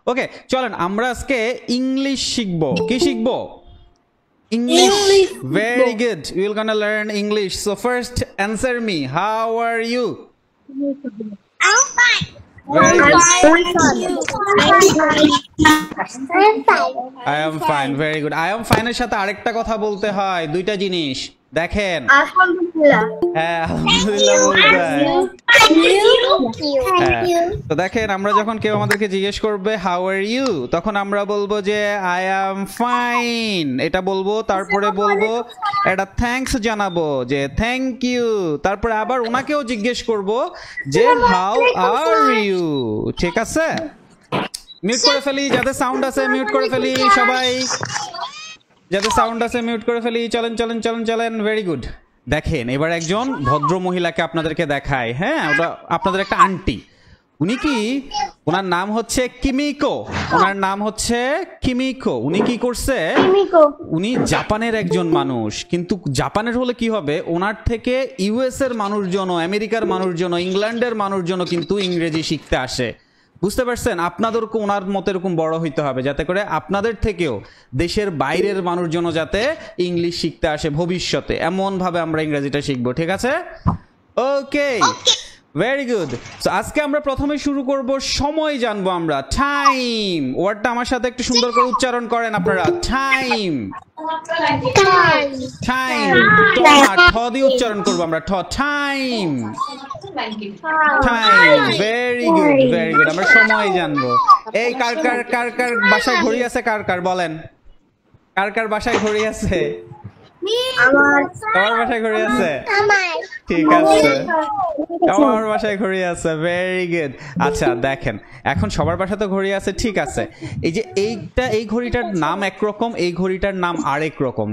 ওকে, চলেন আমরা আজকে ইংলিশ শিখবো। কি শিখবো? English. Very good. We're gonna learn English. So first, answer me. How are you? I'm fine. Very good. I am fine. Very good. I am fine এর সাথে আরেকটা কথা বলতে হয়, দুইটা জিনিস। দেখেন, হ্যাঁ আলহামদুলিল্লাহ বলতে হয়। তো দেখেন, আমরা যখন কেউ আমাদেরকে জিজ্ঞেস করবে হাউ আর ইউ, তখন আমরা বলবো যে আই অ্যাম ফাইন, এটা বলবো। তারপরে বলবো এটা থ্যাঙ্কস জানাবো যে থ্যাংক ইউ। তারপরে আবার ওনাকেও জিজ্ঞেস করব যে হাউ আর ইউ। ঠিক আছে, মিউট করে ফেলি, যাদের সাউন্ড আছে মিউট করে ফেলি সবাই, যাদের সাউন্ড আছে মিউট করে ফেলি। চলেন চলেন চলেন চলেন। Very good. দেখেন, এবার একজন ভদ্র মহিলাকে আপনাদেরকে দেখায়। হ্যাঁ, ওটা আপনাদের একটা আন্টি। উনি কি, ওনার নাম হচ্ছে কিমিকো, ওনার নাম হচ্ছে কিমিকো। উনি কি করছে, উনি জাপানের একজন মানুষ, কিন্তু জাপানের হলে কি হবে, ওনার থেকে ইউএস এর মানুষজন, আমেরিকার মানুষজন, ইংল্যান্ডের মানুষজন কিন্তু ইংরেজি শিখতে আসে। বুঝতে পারছেন? আপনাদেরকে ওনার মতো এরকম বড় হইতে হবে, যাতে করে আপনাদের থেকেও দেশের বাইরের মানুষজন যাতে ইংলিশ শিখতে আসে ভবিষ্যতে। এমন ভাবে আমরা ইংরেজিটা শিখবো। ঠিক আছে? ওকে, ভেরি গুড। সো আজকে আমরা প্রথমে শুরু করব, সময় জানবো আমরা। টাইম ওয়ার্ডটা আমার সাথে একটু সুন্দর করে উচ্চারণ করেন আপনারা। টাইম, টাইম, ঠ দিয়ে উচ্চারণ করবো আমরা। Time, time. Very good, very good. আমরা সময় জানবো। এই কার কার কার কার বাসায় ঘড়ি আছে? কার কার বলেন, কার কার বাসায় ঘড়ি আছে? আমার বাসায় ঘড়ি আছে। ঠিক আছে, আমার বাসায় ঘড়ি আছে। Very good. আচ্ছা দেখেন, এখন সবার বাসাতে ঘড়ি আছে, ঠিক আছে। এই যে এই ঘড়িটার নাম একরকম, এই ঘড়িটার নাম আরেক রকম।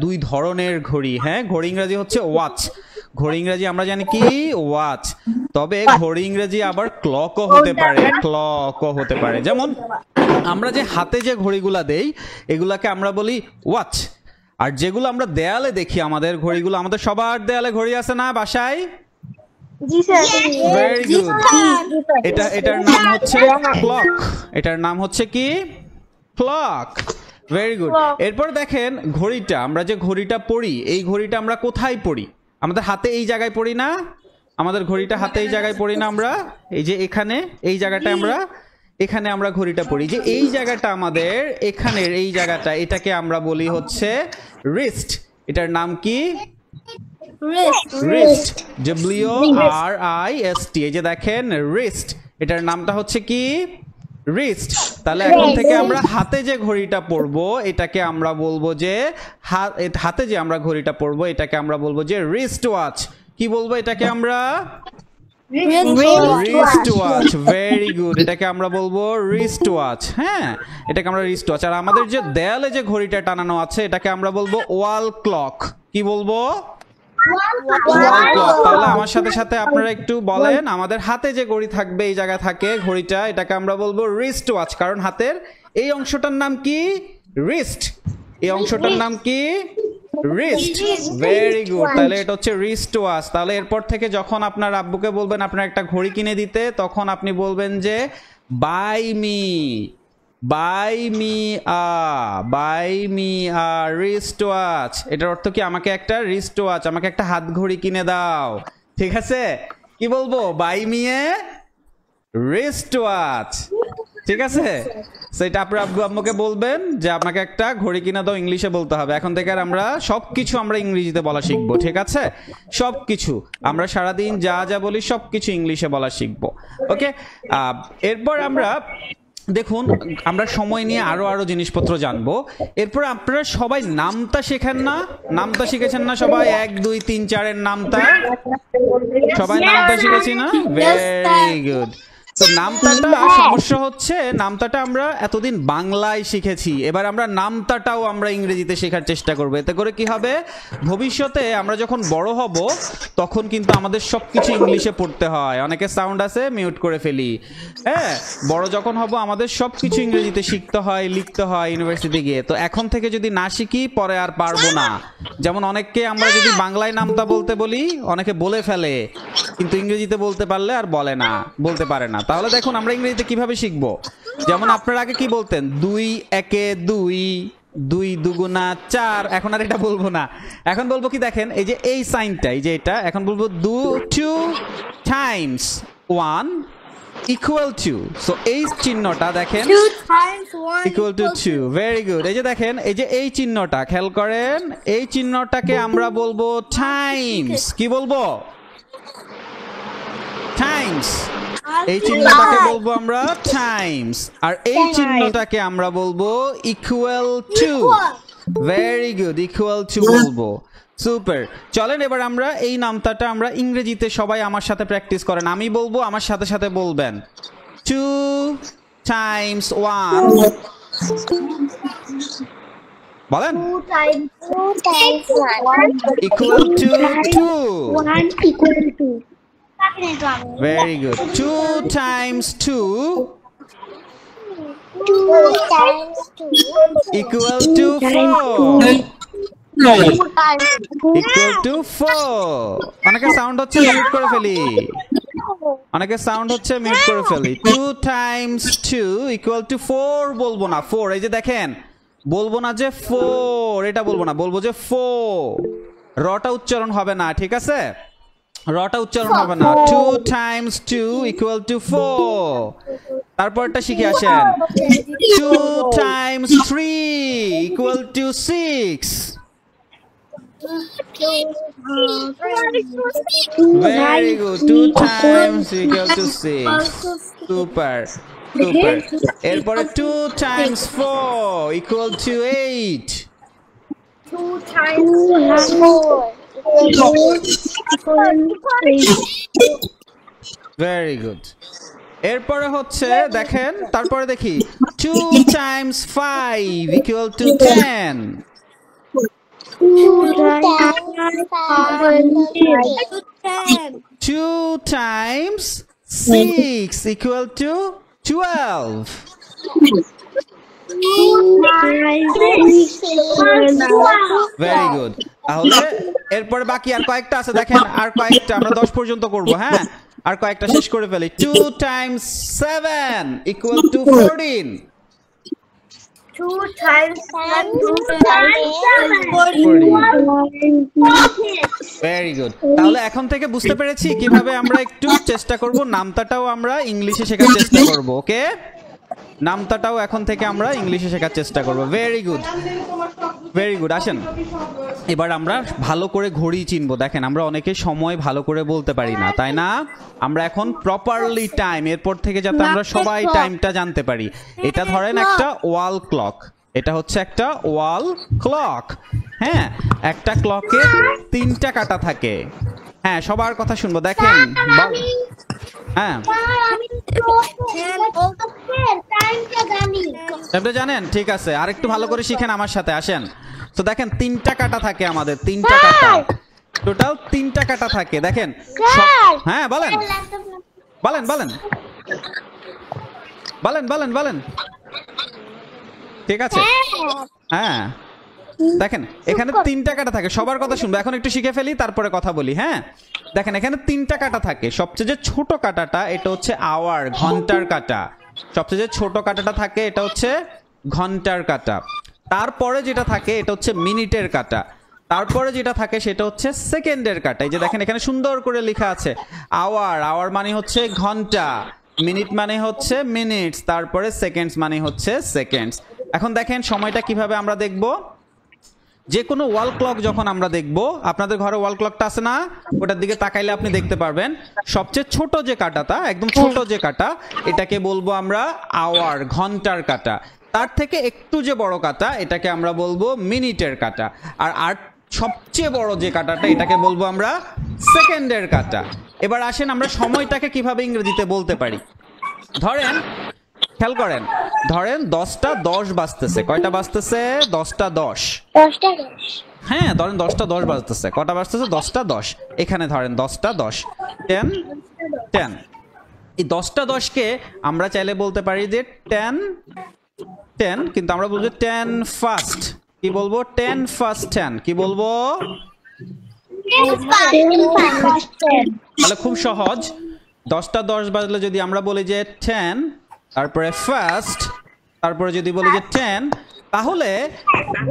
দুই ধরনের ঘড়ি। হ্যাঁ, ঘড়ি ইংরেজি হচ্ছে ওয়াচ, ঘড়ি ইংরেজি আমরা জানি কি ওয়াচ। তবে ঘড়ি ইংরেজি আবার ক্লকও হতে পারে, ক্লকও হতে পারে। যেমন আমরা যে হাতে যে ঘড়িগুলা দেই, এগুলাকে আমরা বলি ওয়াচ। আর যেগুলো আমরা দেয়ালে দেখি, আমাদের ঘড়িগুলো, আমাদের সবার দেয়ালে ঘড়ি আছে না বাসায়? Very good. এটার নাম হচ্ছে ক্লক, এটার নাম হচ্ছে কি ক্লক। Very good. এরপর দেখেন, ঘড়িটা, আমরা যে ঘড়িটা পরি, এই ঘড়িটা আমরা কোথায় পরি? আমাদের হাতে এই জায়গায় পরি না? আমাদের ঘড়িটা হাতে এই জায়গায় পরি না আমরা? এই যে এখানে, এই জায়গাটা আমরা, এখানে আমরা ঘড়িটা পরি। যে এই জায়গাটা আমাদের, এখানের এই জায়গাটা, এটাকে আমরা বলি হচ্ছে রিস্ট। এটার নাম কি? Wrist, WRIST। এই যে দেখেন রিস্ট, এটার নামটা হচ্ছে কি রিস্ট। তাহলে এখন থেকে আমরা হাতে যে ঘড়িটা পরবো, এটাকে আমরা বলবো যে হাতে যে আমরা ঘড়িটা পরবো, এটাকে আমরা বলবো যে রিস্ট ওয়াচ। কি বলবো এটাকে আমরা? Wrist watch. Very good. এটাকে আমরা বলবো রিস্ট ওয়াচ। হ্যাঁ, এটাকে আমরা রিস্ট ওয়াচ। আর আমাদের যে দেয়ালে যে ঘড়িটা টানানো আছে, এটাকে আমরা বলবো ওয়াল ক্লক। কি বলবো? Wall clock. তাহলে আমার সাথে সাথে আপনারা একটু বলেন, আমাদের হাতে যে ঘড়ি থাকবে, এই জায়গা থাকে ঘড়িটা, এটাকে আমরা বলবো রিস্ট ওয়াচ। কারণ হাতের এই অংশটার নাম কি? রিস্ট। এই অংশটার নাম কি? রিস্ট। Very good. তাহলে এটা হচ্ছে রিস্ট ওয়াচ। তাহলে এরপর থেকে যখন আপনার আব্বুকে বলবেন আপনার একটা ঘড়ি কিনে দিতে, তখন আপনি বলবেন যে buy me, buy me a wrist watch. এটার অর্থ কি? আমাকে একটা রিস্ট ওয়াচ, আমাকে একটা হাত ঘড়ি কিনে দাও। ঠিক আছে? কি বলবো? Buy me a wrist watch. ঠিক আছে? সেটা আপনার আব্বু আম্মুকে বলবেন যে আপনাকে একটা ঘড়ি কিনে দাও, ইংলিশে বলতে হবে। এখন থেকে আর আমরা সবকিছু আমরা ইংরেজিতে বলা শিখবো। ঠিক আছে? সবকিছু আমরা সারাদিন যা যা বলি সবকিছু ইংলিশে বলা শিখবো। ওকে, এরপর আমরা দেখুন, আমরা সময় নিয়ে আরো জিনিসপত্র জানবো। এরপর আপনারা সবাই নামতা শেখেন না? নামতা শিখেছেন না সবাই? 1 2 3 4 এর নামতা সবাই নামতা শিখেছি না? Very good. তো নামতাটা সমস্যা হচ্ছে, নামতাটা আমরা এতদিন বাংলায় শিখেছি, এবার আমরা নামতাটাও আমরা ইংরেজিতে শেখার চেষ্টা করব। এতে করে কি হবে, ভবিষ্যতে আমরা যখন বড় হব তখন কিন্তু আমাদের সবকিছু ইংলিশে পড়তে হয়। অনেকে সাউন্ড আছে, মিউট করে ফেলি। হ্যাঁ, বড় যখন হব আমাদের সবকিছু ইংরেজিতে শিখতে হয়, লিখতে হয় ইউনিভার্সিটি গিয়ে। তো এখন থেকে যদি না শিখি, পরে আর পারবো না। যেমন অনেককে আমরা যদি বাংলায় নামতা বলতে বলি, অনেকে বলে ফেলে, কিন্তু ইংরেজিতে বলতে পারলে আর বলতে পারে না। তাহলে দেখুন আমরা ইংরেজিতে কিভাবে শিখবো। যেমন আপনারা আগে কি বলতেন, 2 একে 2, 2 দুগুণা 4, এখন আর এটা বলবো না, এখন বলবো কি দেখেন এই যে এই সাইনটা, এই যে এটা, এখন বলবো 2 টাইমস 1 ইকুয়াল টু, সো এই চিহ্নটা দেখেন 2 times 1 equal to 2, very good. এই যে দেখেন এই যে এই চিহ্নটা খেয়াল করেন, এই চিহ্নটাকে আমরা বলবো টাইমস, কি বলবো, টাইমস, এই চিহ্নটাকে বলবো আমরা টাইমস, আর এই চিহ্নটাকে আমরা বলবো equal to, very good, equal to বলবো, সুপার। চলেন এবার আমরা এই নামতাটা আমরা ইংরেজিতে সবাই আমার সাথে প্র্যাকটিস করেন, আমি বলবো আমার সাথে সাথে বলবেন, 2 times 1, বলেন, 2 times 1 equal to 2, 1 equal to very good, 2 times 2 2 times 2 equal to 4, 2 times equal to 4, অনেকে সাউন্ড হচ্ছে মিউট করে ফেলি, অনেকে সাউন্ড হচ্ছে মিউট করে ফেলি, 2 times 2 equal to 4 বলবো না, 4, এই যে দেখেন বলবো না যে 4, এটা বলবো না, বলবো যে 4, রটা উচ্চারণ হবে না, ঠিক আছে, রটা উচ্চারণ হবে না, 2 times 2 equal to 4, তারপরটা শিখে আসেন, 2 times 3 equal to 6, very good, 2 times equal to 6, super, super, এরপরে 2 times 4 equal to 8, 2 times 4 very good, এরপরে হচ্ছে দেখেন, তারপরে দেখি 2 times 5 equal to 10, 2 times 6 equal to 12, very good, তাহলে এরপরে বাকি আর কয়েকটা আছে দেখেন, আর কয়েকটা আমরা 10 পর্যন্ত করব, হ্যাঁ, আর কয়েকটা শেষ করে ফেলি, 2 times 7 equal to 14, 2 times 7 very good. তাহলে এখন থেকে বুঝতে পেরেছি কিভাবে আমরা একটু চেষ্টা করব নামতাটাও আমরা ইংলিশে শেখার চেষ্টা করব, ওকে, নামতাটাও এখন থেকে আমরা ইংলিশে শেখার চেষ্টা করব, ভেরি গুড, ভেরি গুড। আসেন এবার আমরা ভালো করে ঘড়ি চিনবো, দেখেন আমরা অনেকে সময় ভালো করে বলতে পারি না, তাই না, আমরা এখন প্রপারলি টাইম, এরপর থেকে যাতে আমরা সবাই টাইমটা জানতে পারি, এটা ধরেন একটা ওয়াল ক্লক, এটা হচ্ছে একটা ওয়াল ক্লক, হ্যাঁ, একটা ক্লকে 3টা কাঁটা থাকে, হ্যাঁ, সবার কথা শুনবো, দেখেন, হ্যাঁ, টাইমটা জানেন, ঠিক আছে, আর একটু ভালো করে শিখেন আমার সাথে, আসেন, তো দেখেন 3টা কাঁটা থাকে আমাদের, 3টা কাঁটা, টোটাল 3টা কাঁটা থাকে, দেখেন, হ্যাঁ, বলেন বলেন বলেন বলেন বলেন বলেন, ঠিক আছে, হ্যাঁ, দেখেন এখানে 3টা কাঁটা থাকে, সবার কথা শুনবো, এখন একটু শিখে ফেলি তারপরে কথা বলি, হ্যাঁ, দেখেন এখানে 3টা কাঁটা থাকে, সবচেয়ে যে ছোট কাঁটাটা এটা হচ্ছে আওয়ার, ঘন্টার কাঁটা, সবচেয়ে যে ছোট কাঁটাটা থাকে এটা হচ্ছে ঘন্টার কাঁটা, তারপরে যেটা থাকে এটা হচ্ছে মিনিটের কাঁটা, তারপরে যেটা থাকে সেটা হচ্ছে সেকেন্ডের কাঁটা, এই যে দেখেন এখানে সুন্দর করে লেখা আছে আওয়ার, আওয়ার মানে হচ্ছে ঘন্টা, মিনিট মানে হচ্ছে মিনিটস, তারপরে সেকেন্ডস মানে হচ্ছে সেকেন্ডস। এখন দেখেন সময়টা কিভাবে আমরা দেখব, যে কোনো ওয়াল ক্লক যখন আমরা দেখব, আপনাদের ঘরে ওয়াল ক্লকটা আছে না, ওটার দিকে তাকাইলে আপনি দেখতে পারবেন সবচেয়ে ছোট যে কাঁটাটা, একদম ছোট যে কাঁটা, এটাকে বলবো আমরা আওয়ার, ঘন্টার কাঁটা, তার থেকে একটু যে বড় কাঁটা এটাকে আমরা বলবো মিনিটের কাঁটা, আর সবচেয়ে বড় যে কাঁটাটা এটাকে বলবো আমরা সেকেন্ডের কাঁটা। এবার আসেন আমরা সময়টাকে কিভাবে ইংরেজিতে বলতে পারি, ধরেন খেয়াল করেন, ধরেন 10টা 10 বাজতেছে, কয়টা বাজতেছে, 10টা 10, হ্যাঁ, ধরেন 10টা 10 বাজতেছে, কটা বাজতেছে, 10টা 10, এখানে ধরেন 10টা 10, 10 10, এই 10টা 10কে আমরা চাইলে বলতে পারি যে 10 10, কিন্তু আমরা বলবো 10 ফার্স্ট, কি বলবো, 10 ফার্স্ট 10, কি বলবো, তাহলে খুব সহজ, 10টা 10 বাজলে যদি আমরা বলি যে 10 তারপরে ফার্স্ট, তারপরে যদি বলি যে 10, তাহলে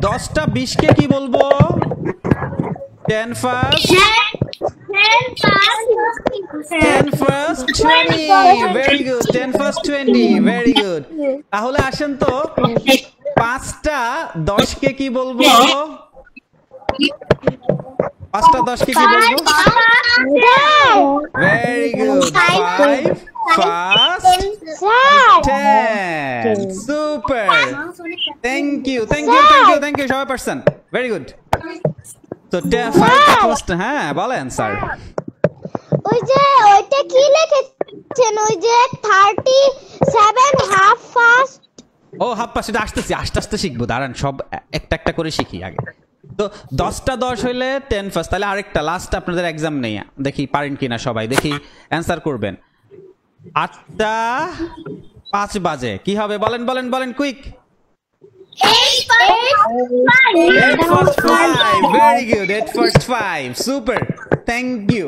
10টা 20 কে কি বলবো? 10 first, 10 first 20, very good. 10 first 20, very good. তাহলে আসেন তো 5টা 10 কে কি বলবো? 5টা 10 কে কি বলবো? Very good. 5 first 10, super. Thank you, thank you, thank you, thank you, সবাই পারছেন, ভেরি গুড। তো 5 ফার্স্ট, হ্যাঁ বলেন স্যার। ওই যে ওইটা কি লিখেছেন? ওই যে 37 হাফ ফাস্ট। ও হাফ পাস, এটা আসতেছি, আস্তে আস্তে শিখবো, দাঁড়ান সব একটা একটা করে শিখি আগে। তো 10টা 10 হইলে 10 ফার্স্ট। তাহলে আরেকটা লাস্ট, আপনাদের এক্সাম নেই, দেখি পারেন কিনা সবাই, দেখি অ্যান্সার করবেন। 8টা 5 বাজে, কি হবে? বলেন বলেন বলেন, quick. 8 first 5, very good, 8 first 5, super, thank you,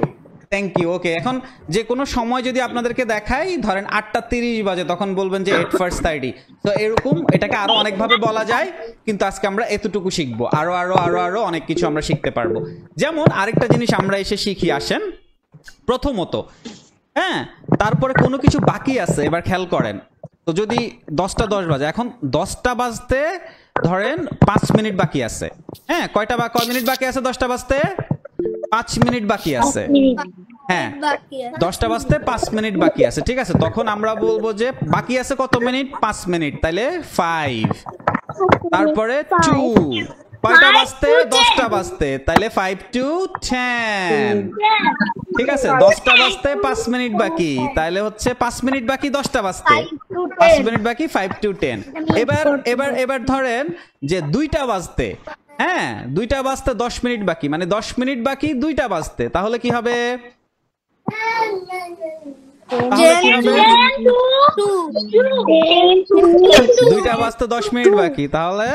thank you. Okay, এখন যে কোনো সময় যদি আপনাদেরকে দেখাই, ধরেন 8টা 30 বাজে, তখন বলবেন যে 8 ফার্স্ট 30। তো এরকম এটাকে আরো অনেকভাবে বলা যায়, কিন্তু আজকে আমরা এতটুকু শিখবো। আরো আরো আরো আরো অনেক কিছু আমরা শিখতে পারবো। যেমন আরেকটা জিনিস আমরা এসে শিখি, আসেন। প্রথমত, হ্যাঁ, তারপরে কোনো কিছু বাকি আছে, এবার খেয়াল করেন। তো যদি 10টা 10 বাজে, এখন 10টা বাজতে ধরেন 5 মিনিট বাকি আছে। হ্যাঁ, কয় মিনিট বাকি আছে 10টা বাজতে? 5 মিনিট বাকি আছে। হ্যাঁ, 10টা বাজতে 5 মিনিট বাকি আছে, ঠিক আছে। তখন আমরা বলবো যে বাকি আছে কত মিনিট? 5 মিনিট, তাইলে 5। তারপরে 2, কয়টা বাজতে? 10টা বাজতে, তাইলে 5 to 10, ঠিক আছে। 10টা বাজতে 5 মিনিট বাকি, তাহলে হচ্ছে 5 মিনিট বাকি 10টা বাজতে, 5 মিনিট বাকি 5 to 10। এবার এবার এবার ধরেন যে 2টা বাজতে, হ্যাঁ 2টা বাজতে 10 মিনিট বাকি, মানে 10 মিনিট বাকি 2টা বাজতে, তাহলে কি হবে? তাহলে কি হবে? 2টা বাজতে 10 মিনিট বাকি, তাহলে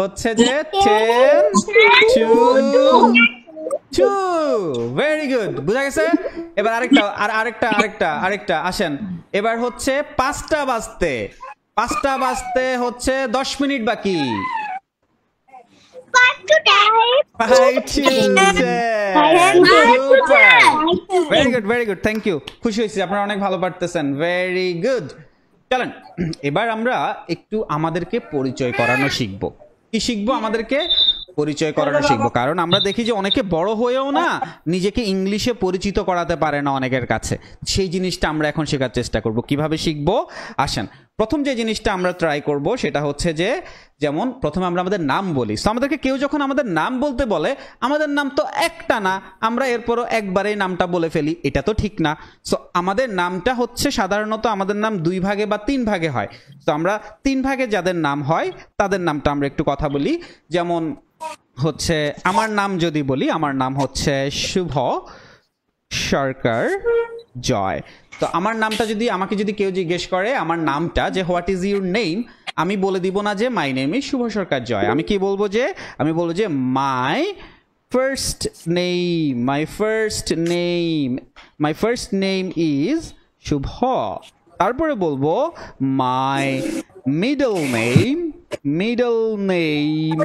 হচ্ছে যে 10 to 2, ভেরি গুড, বুঝা গেছে। এবার আরেকটা আসেন। এবার হচ্ছে 5টা বাজতে হচ্ছে 10 মিনিট বাকি, 5 to 10, very good, thank you, খুশি হয়েছি, আপনারা অনেক ভালো পারতেছেন, ভেরি গুড। চলেন এবার আমরা একটু আমাদেরকে পরিচয় করানো শিখবো। কি শিখবো? আমাদেরকে পরিচয় করানো শিখবো। কারণ আমরা দেখি যে অনেকে বড় হয়েও না নিজেকে ইংলিশে পরিচিত করাতে পারে না অনেকের কাছে। সেই জিনিসটা আমরা এখন শেখার চেষ্টা করব। কিভাবে শিখবো? আসেন, প্রথম যে জিনিসটা আমরা ট্রাই করব সেটা হচ্ছে যে, যেমন প্রথমে আমরা আমাদের নাম বলি। সো আমাদেরকে কেউ যখন আমাদের নাম বলতে বলে, আমাদের নাম তো একটা না, আমরা এরপরও একবারেই নামটা বলে ফেলি, এটা তো ঠিক না। সো আমাদের নামটা হচ্ছে সাধারণত আমাদের নাম 2 ভাগে বা 3 ভাগে হয়। তো আমরা 3 ভাগে যাদের নাম হয় তাদের নামটা আমরা একটু কথা বলি। যেমন হচ্ছে আমার নাম যদি বলি, আমার নাম হচ্ছে শুভ সরকার জয়। তো আমার নামটা যদি আমাকে যদি কেউ জিজ্ঞেস করে আমার নামটা, যে হোয়াট ইজ ইউর নেম, আমি বলে দিব না যে মাই নেম ইজ শুভ সরকার জয়। আমি কি বলবো? যে আমি বলবো যে my first name is Shubho. তারপরে বলবো my middle name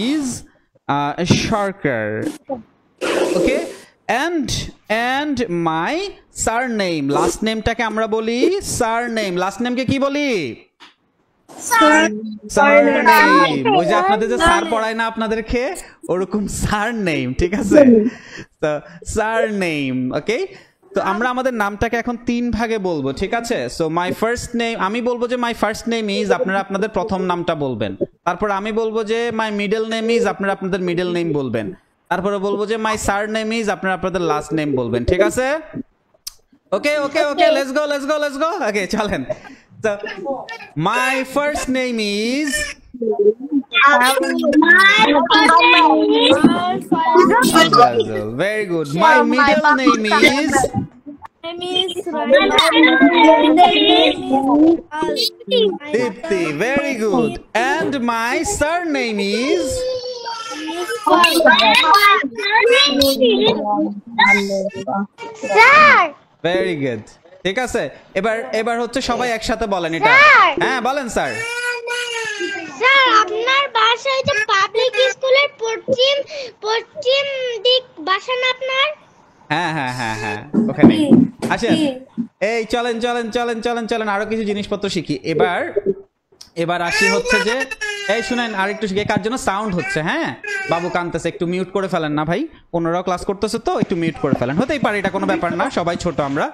is Sarkar. Okay, and my surname, last nameটাকে আমরা বলি surname। লাস্ট নেমকে কি বলি? surname। ওই যে আপনাদের যে স্যার পড়ায় না আপনাদেরকে, ওরকম surname, ঠিক আছে? তো surname, ওকে। তো আমরা আমাদের নামটাকে এখন 3 ভাগে বলবো, ঠিক আছে? সো মাই ফার্স্ট নেম, আমি বলবো যে মাই ফার্স্ট নেম ইজ, আপনারা আপনাদের প্রথম নামটা বলবেন। তারপর আমি বলবো যে মাই মিডল নেম ইজ, আপনারা আপনাদের মিডল নেম বলবেন। তারপরে বলবো যে মাই সারনেম ইজ, আপনারা আপনাদের লাস্ট নেম বলবেন, ঠিক আছে? ওকে ওকে ওকে, লেটস গো। ওকে, চলেন। তো মাই first name is, very good. My middle name is Dipti, very good. And my surname is Sir. Very good. ঠিক আছে, এবার এবার হচ্ছে সবাই একসাথে বলেন এটা। স্যার! হ্যাঁ বলেন স্যার। স্যার আপনার বাসায় যে পাবলিক স্কুলের পশ্চিম পশ্চিম দিক বাসা না আপনার? হ্যাঁ হ্যাঁ হ্যাঁ হ্যাঁ ওখানে আসেন। এই চলেন চলেন চলেন চলেন চলেন আরো কিছু জিনিসপত্র শিখি। এবার এবার আসি হচ্ছে যে এই শুনেন আরেকটু শিখি, কার জন্য সাউন্ড হচ্ছে। হ্যাঁ বাবু কানতেছে, একটু মিউট করে ফেলেন না ভাই, অন্যরাও ক্লাস করতেছে তো একটু মিউট করে ফেলেন। হতেই পারে, এটা কোনো ব্যাপার না, সবাই ছোট আমরা,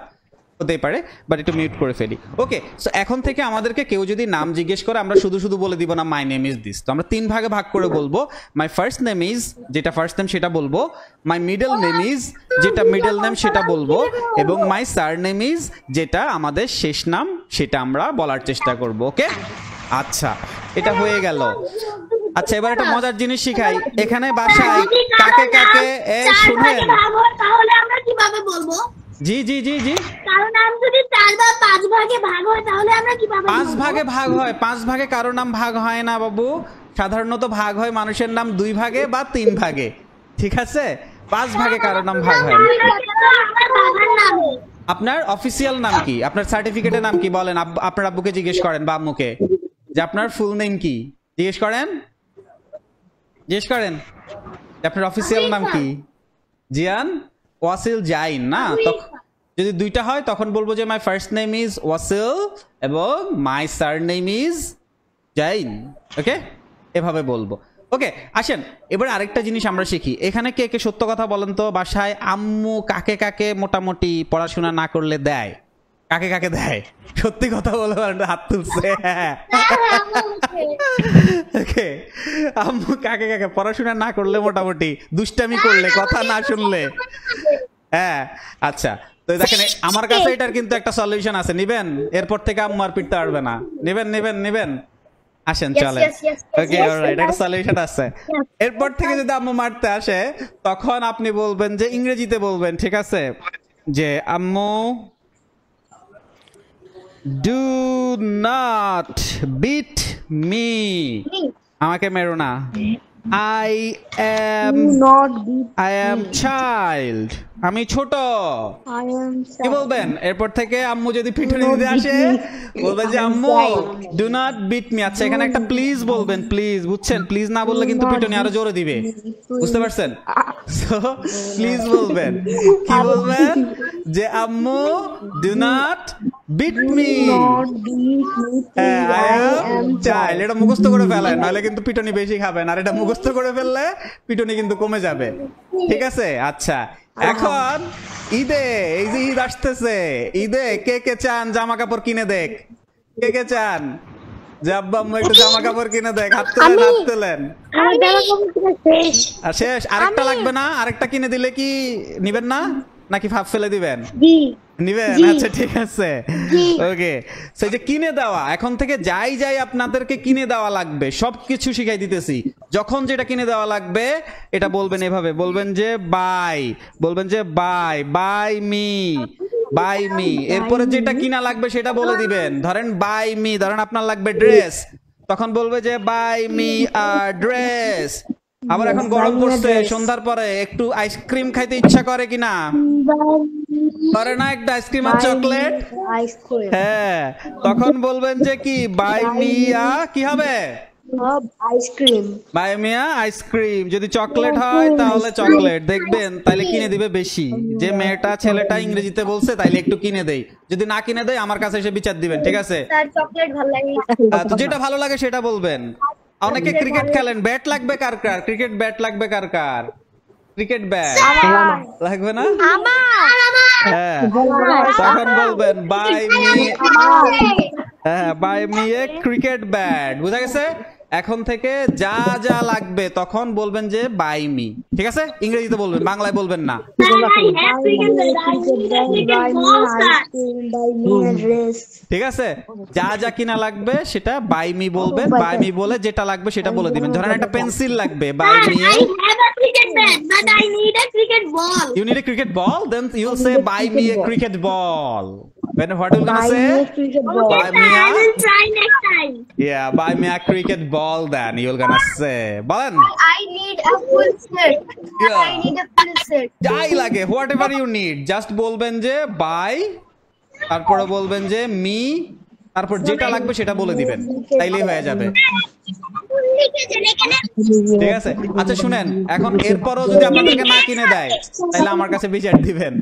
হতেই পারে, বাট একটু মিউট করে ফেলি। ওকে, সো এখন থেকে আমাদেরকে কেউ যদি নাম জিজ্ঞেস করে আমরা শুধু শুধু বলে দিব না মাই নেম ইজ দিস। তো আমরা 3 ভাগে ভাগ করে বলবো। মাই ফার্স্ট নেম ইজ, যেটা ফার্স্ট নেম সেটা বলবো। মাই মিডল নেম ইজ, যেটা মিডল নেম সেটা বলবো। এবং মাই সার নেম ইজ, যেটা আমাদের শেষ নাম সেটা আমরা বলার চেষ্টা করব। ওকে, আচ্ছা এটা হয়ে গেল। আচ্ছা এবার একটা মজার জিনিস শিখাই। এখানে বাসায় কাকে কাকে এই শুনেন, তাহলে আমরা কিভাবে বলবো? জি জি জি জি, কারণ নাম যদি 4 বা 5 ভাগে ভাগ হয় তাহলে আমরা কিভাবে 5 ভাগে ভাগ হয়। 5 ভাগে কারো নাম ভাগ হয় না বাবু, সাধারণত ভাগ হয় মানুষের নাম 2 ভাগে বা 3 ভাগে। ঠিক আছে, 5 ভাগে কারো নাম ভাগ হয় না। আমার বাবার নাম? আপনার অফিসিয়াল নাম কি? আপনার সার্টিফিকেটের নাম কি বলেন? আপনার আব্বুকে জিজ্ঞেস করেন বা আম্মুকে যে আপনার ফুল নেম কি, জিজ্ঞেস করেন, জিজ্ঞেস করেন যে আপনার অফিসিয়াল নাম কি। জিয়ান ওয়াসিল জাইন না, তখন যদি 2টা হয় তখন বলবো যে মাই ফার্স্ট নেম ইজ ওয়াসিল এবং মাই সার নেম ইজ জাইন। ওকে, এভাবে বলবো। ওকে আসেন এবার আরেকটা জিনিস আমরা শিখি। এখানে কে কে সত্য কথা বলেন তো, বাসায় আম্মু কাকে কাকে মোটামুটি পড়াশোনা না করলে দেয়? কাকে কাকে দেয়? সত্যি কথা বলে হাত তুলছে। ওকে, আম্মু কাকে কাকে পড়াশোনা না করলে মোটামুটি, দুষ্টামি করলে, কথা না শুনলে? হ্যাঁ আচ্ছা, তো দেখেন আমার কাছে এটার কিন্তু একটা সলিউশন আছে, নিবেন? এরপর থেকে আম্মু আর পিটতে পারবে না। নিবেন নিবেন নিবেন? আসেন চলেন। ওকে অলরাইট, একটা সলিউশন আছে। এরপর থেকে যদি আম্মু মারতে আসে তখন আপনি বলবেন যে ইংরেজিতে বলবেন, ঠিক আছে, যে আম্মু ডু নট বিট মি, আমাকে মেরো না। আই এম চাইল্ড, আমি ছোট। কি বলবেন? এরপর থেকে আম্মু যদি পিটুনি দিতে আসে বলবেন যে আম্মু ডু নট বিট মি। আচ্ছা এখানে একটা প্লিজ বলবেন, প্লিজ, বুঝছেন? প্লিজ না বললে কিন্তু পিটুনি আরো জোরে দিবে, বুঝতে পারছেন? সো প্লিজ বলবেন, কি বলবেন? যে আম্মু do not beat me, I am child. এটা মুখস্থ করে ফেলেন, নাহলে কিন্তু পিটুনি বেশি খাবেন। আর এটা মুখস্থ করে ফেললে পিটুনি কিন্তু কমে যাবে। ঠিক আছে, আচ্ছা এখন ঈদে, এই যে ঈদ আসতেছে, ঈদে কে কে চান জামা কাপড় কিনে দেখ? কে কে চান যে আব্বা আম্মু একটু জামা কাপড় কিনে দেখ? হাত তোলেন, হাত তোলেন। আর শেষ? আরেকটা লাগবে না? আরেকটা কিনে দিলে কি নিবেন না, নাকি ভাব ফেলে দিবেন? নিবেন? আচ্ছা ঠিক আছে। ওকে, সেই যে কিনে দেওয়া, এখন থেকে যাই যাই আপনাদেরকে কিনে দেওয়া লাগবে সবকিছু শিখাই দিতেছি। যখন যেটা কিনে দেওয়া লাগবে এটা বলবেন এভাবে, বলবেন যে বাই, বলবেন যে buy, buy me, buy me. এরপরে যেটা কিনা লাগবে সেটা বলে দিবেন। ধরেন বাই মি, ধরেন আপনার লাগবে ড্রেস, তখন বলবে যে বাই মি আ ড্রেস। আবার এখন গরম পড়ছে, সন্ধ্যার পরে একটু আইসক্রিম খাইতে ইচ্ছা করে কিনা? করে না একটা আইসক্রিম আর চকলেট? হ্যাঁ, তখন বলবেন যে কি বাই মিয়া, কি হবে? আইসক্রিম। Buy me a ice cream. যদি চকলেট হয় তাহলে চকলেট, দেখবেন তাইলে কিনে দিবে বেশি। যে মেয়েটা ছেলেটা ইংরেজিতে বলছে তাইলে একটু কিনে দেই, যদি না কিনে দেয় আমার কাছে এসে বিচার দিবেন, ঠিক আছে? স্যার চকলেট ভালো লাগে। তো যেটা ভালো লাগে সেটা বলবেন। অনেকে ক্রিকেট খেলেন, ব্যাট লাগবে কার কার? ক্রিকেট ব্যাট লাগবে কার কার? ক্রিকেট ব্যাট লাগবে না? হ্যাঁ, তখন বলবেন বাই মি, হ্যাঁ buy me a cricket bat. বুঝা গেছে? এখন থেকে যা যা লাগবে তখন বলবেন যে বাই মি, ঠিক আছে? ইংরেজিতে বলবেন, বাংলায় বলবেন না। ঠিক আছে, যা যা কিনা লাগবে সেটা বাই মি বলবেন। বাই মি বলে যেটা লাগবে সেটা বলে দিবেন। ধরেন একটা পেন্সিল লাগবে, buy me a. You need a cricket ball, then you'll say buy me a cricket ball. When what are you gonna say? Buy me a, I will try next time. yeah, buy me a cricket ball. Then you're gonna say, বলেন I need a full set. Yeah. I need a full set. যাই লাগে, whatever you need, just বলবেন যে buy তারপরে বলবেন যে me, তারপর যেটা লাগবে সেটা বলে দিবেন, তাইলেই হয়ে যাবে। ঠিক আছে, আচ্ছা শুনেন, এখন এরপরও যদি আপনাদেরকে না কিনে দেয় তাহলে আমার কাছে বিচার দিবেন।